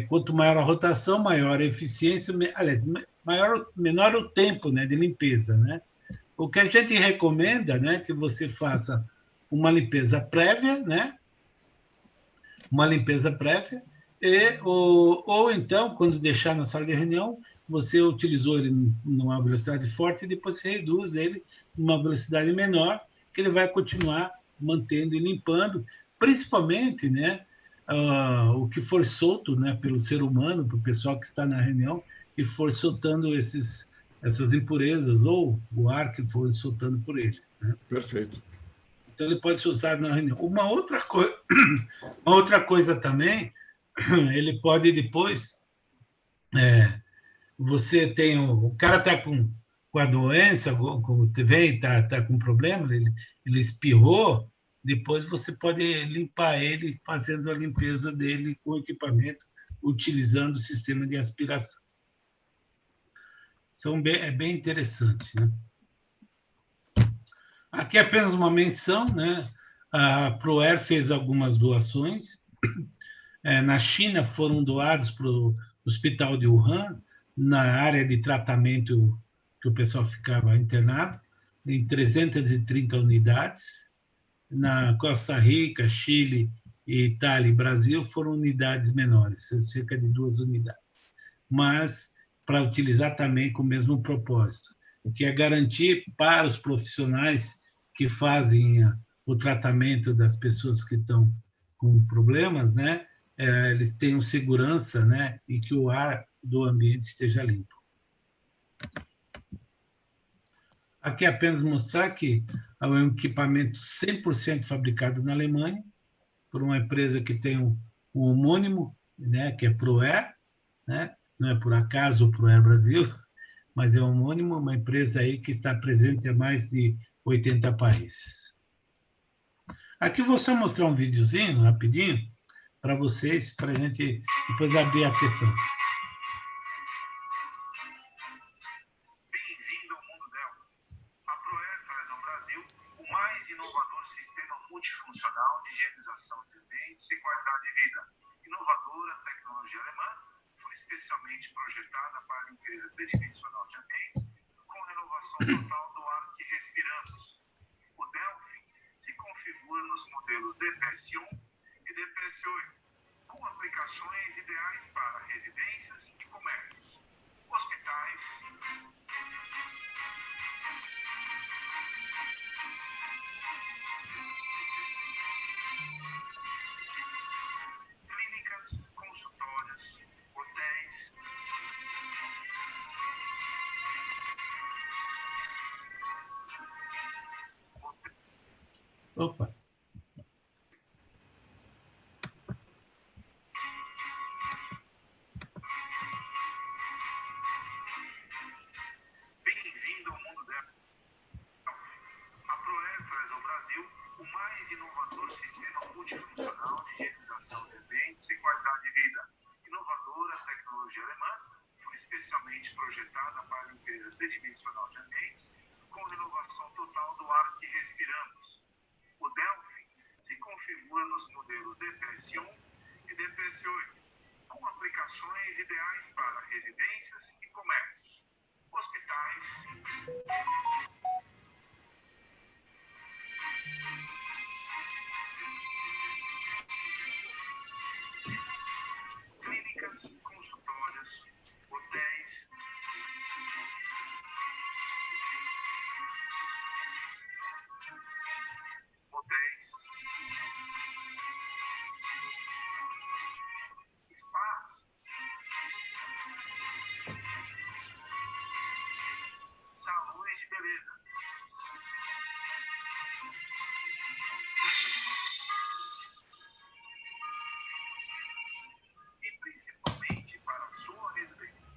Quanto maior a rotação, maior a eficiência, aliás, menor o tempo, né, de limpeza, né? O que a gente recomenda, né, que você faça uma limpeza prévia, né? Uma limpeza prévia, ou então, quando deixar na sala de reunião, você utilizou ele numa velocidade forte e depois você reduz ele numa velocidade menor, que ele vai continuar mantendo e limpando, principalmente, né, o que for solto, né, pelo ser humano, para o pessoal que está na reunião, e for soltando essas impurezas, ou o ar que for soltando por eles, né? Perfeito. Então, ele pode ser usado na reunião. Uma outra coisa também, ele pode depois, você tem o cara está com a doença, vem, está com problema, ele espirrou, depois você pode limpar ele fazendo a limpeza dele com o equipamento, utilizando o sistema de aspiração. É bem interessante, né? Aqui é apenas uma menção, né? A Proer fez algumas doações. Na China foram doados para o hospital de Wuhan, na área de tratamento que o pessoal ficava internado, em 330 unidades. Na Costa Rica, Chile, Itália e Brasil foram unidades menores, cerca de 2 unidades. Mas para utilizar também com o mesmo propósito, o que é garantir para os profissionais que fazem o tratamento das pessoas que estão com problemas, né? Eles tenham segurança, né? E que o ar do ambiente esteja limpo. Aqui é apenas mostrar que é um equipamento 100% fabricado na Alemanha, por uma empresa que tem um homônimo, né? Que é Proer, né? Não é por acaso o Proer Brasil, mas é um homônimo, uma empresa aí que está presente em mais de 80 países. Aqui vou só mostrar um videozinho, rapidinho, para vocês, para a gente depois abrir a questão. Bem-vindo ao mundo dela. A Proer traz ao Brasil o mais inovador sistema multifuncional de higienização de ambientes e qualidade de vida. Inovadora tecnologia alemã, foi especialmente projetada para a limpeza tridimensional de ambientes, com renovação total do ar que respiramos. O Delphi se configura nos modelos DPS-1 e DPS-8, com aplicações ideais para residências e comércios, hospitais, Opa. Bem-vindo ao mundo dela. A Proel traz ao Brasil o mais inovador sistema multifuncional de higienização de ambientes e qualidade de vida. Inovadora tecnologia alemã, foi especialmente projetada para a limpeza tridimensional de ambientes, com renovação total do ar que respiramos. O Delphi se configura nos modelos DPS-1 e DPS-8, com aplicações ideais para residências e comércios, hospitais, clínicas, consultórios, hotéis, spas, salões de beleza. E principalmente para a sua residência.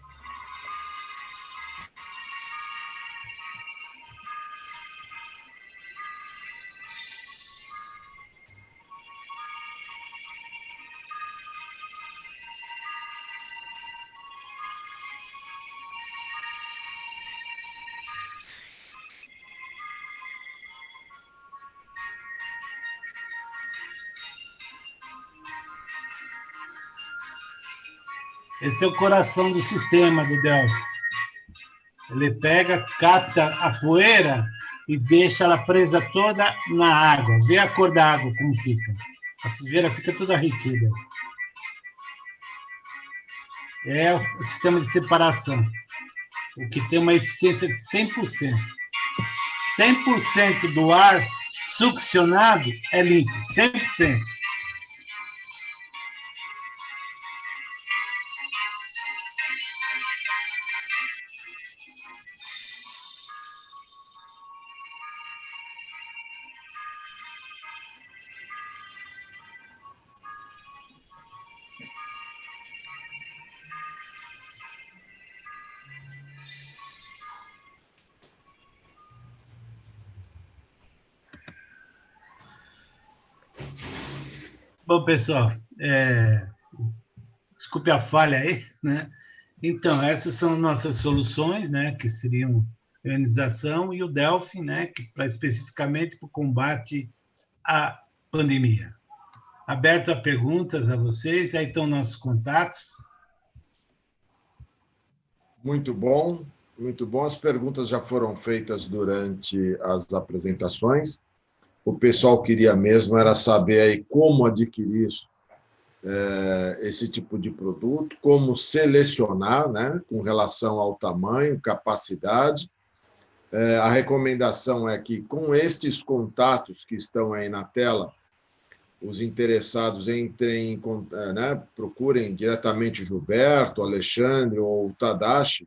Esse é o coração do sistema do Delphi. Ele pega, capta a poeira e deixa ela presa toda na água. Vê a cor da água como fica. A sujeira fica toda riquida. É o sistema de separação, o que tem uma eficiência de 100%. 100% do ar succionado é limpo, 100%. Bom, pessoal, desculpe a falha aí, né? Então, essas são nossas soluções, né? Que seriam ionização e o Delphi, né? Que especificamente para o combate à pandemia. Aberto a perguntas a vocês, aí estão nossos contatos. Muito bom, muito bom. As perguntas já foram feitas durante as apresentações. O pessoal queria mesmo era saber aí como adquirir esse tipo de produto, como selecionar, né, com relação ao tamanho, capacidade. A recomendação é que, com estes contatos que estão aí na tela, os interessados entrem, né, procurem diretamente o Gilberto, o Alexandre ou o Tadashi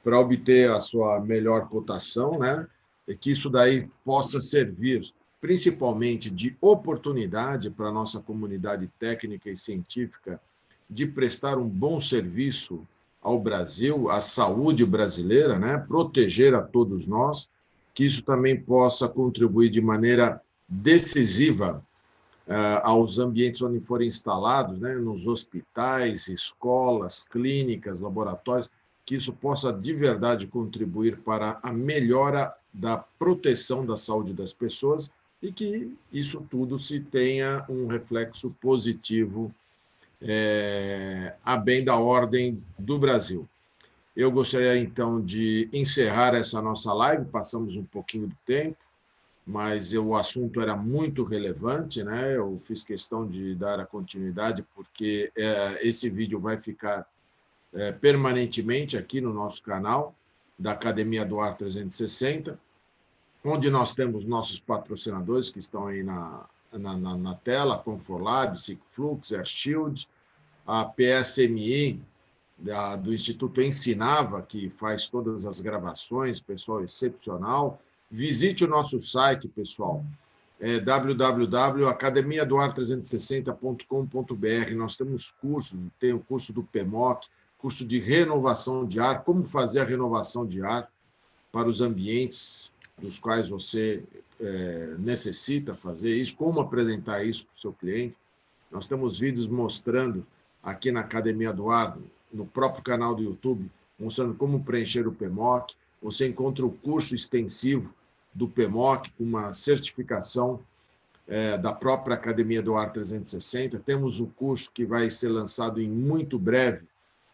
para obter a sua melhor cotação, né, e que isso daí possa servir principalmente de oportunidade para a nossa comunidade técnica e científica de prestar um bom serviço ao Brasil, à saúde brasileira, né? Proteger a todos nós, que isso também possa contribuir de maneira decisiva aos ambientes onde forem instalados, né? Nos hospitais, escolas, clínicas, laboratórios, que isso possa de verdade contribuir para a melhora da proteção da saúde das pessoas e que isso tudo se tenha um reflexo positivo a bem da ordem do Brasil. Eu gostaria, então, de encerrar essa nossa live, passamos um pouquinho do tempo, mas o assunto era muito relevante, né? Eu fiz questão de dar a continuidade, porque esse vídeo vai ficar permanentemente aqui no nosso canal, da Academia do Ar 360, onde nós temos nossos patrocinadores que estão aí na tela, Conforlab, Sigflux, AirShield, a PSMI, do Instituto Ensinava, que faz todas as gravações, pessoal excepcional. Visite o nosso site, pessoal, é www.academiadoar360.com.br. Nós temos cursos, tem o curso do PMOC, curso de renovação de ar, como fazer a renovação de ar para os ambientes dos quais você necessita fazer isso, como apresentar isso para o seu cliente. Nós temos vídeos mostrando aqui na Academia do Ar, no próprio canal do YouTube, mostrando como preencher o PMOC. Você encontra o curso extensivo do PMOC, com uma certificação da própria Academia do Ar 360. Temos o curso que vai ser lançado em muito breve,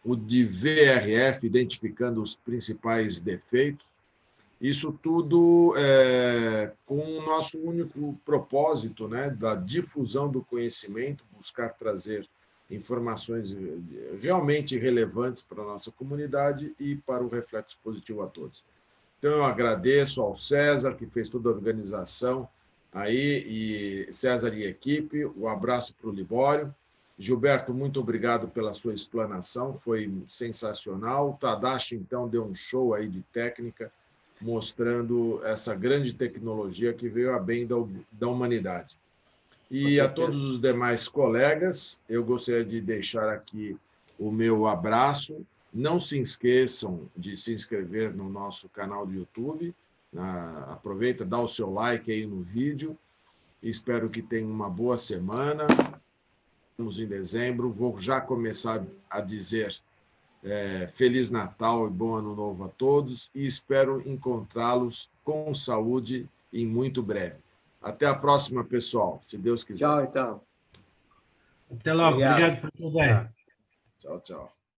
o de VRF, identificando os principais defeitos. Isso tudo com o nosso único propósito, né, da difusão do conhecimento, buscar trazer informações realmente relevantes para a nossa comunidade e para o reflexo positivo a todos. Então, eu agradeço ao César, que fez toda a organização aí, e César e equipe. Um abraço para o Libório. Gilberto, muito obrigado pela sua explanação, foi sensacional. O Tadashi, então, deu um show aí de técnica, mostrando essa grande tecnologia que veio a bem da humanidade. E a todos os demais colegas, eu gostaria de deixar aqui o meu abraço. Não se esqueçam de se inscrever no nosso canal do YouTube. Aproveita, dá o seu like aí no vídeo. Espero que tenham uma boa semana. Estamos em dezembro. Vou já começar a dizer Feliz Natal e Bom Ano Novo a todos. E espero encontrá-los com saúde em muito breve. Até a próxima, pessoal, se Deus quiser. Tchau, então. Até logo. Obrigado por tudo aí. Tchau, tchau.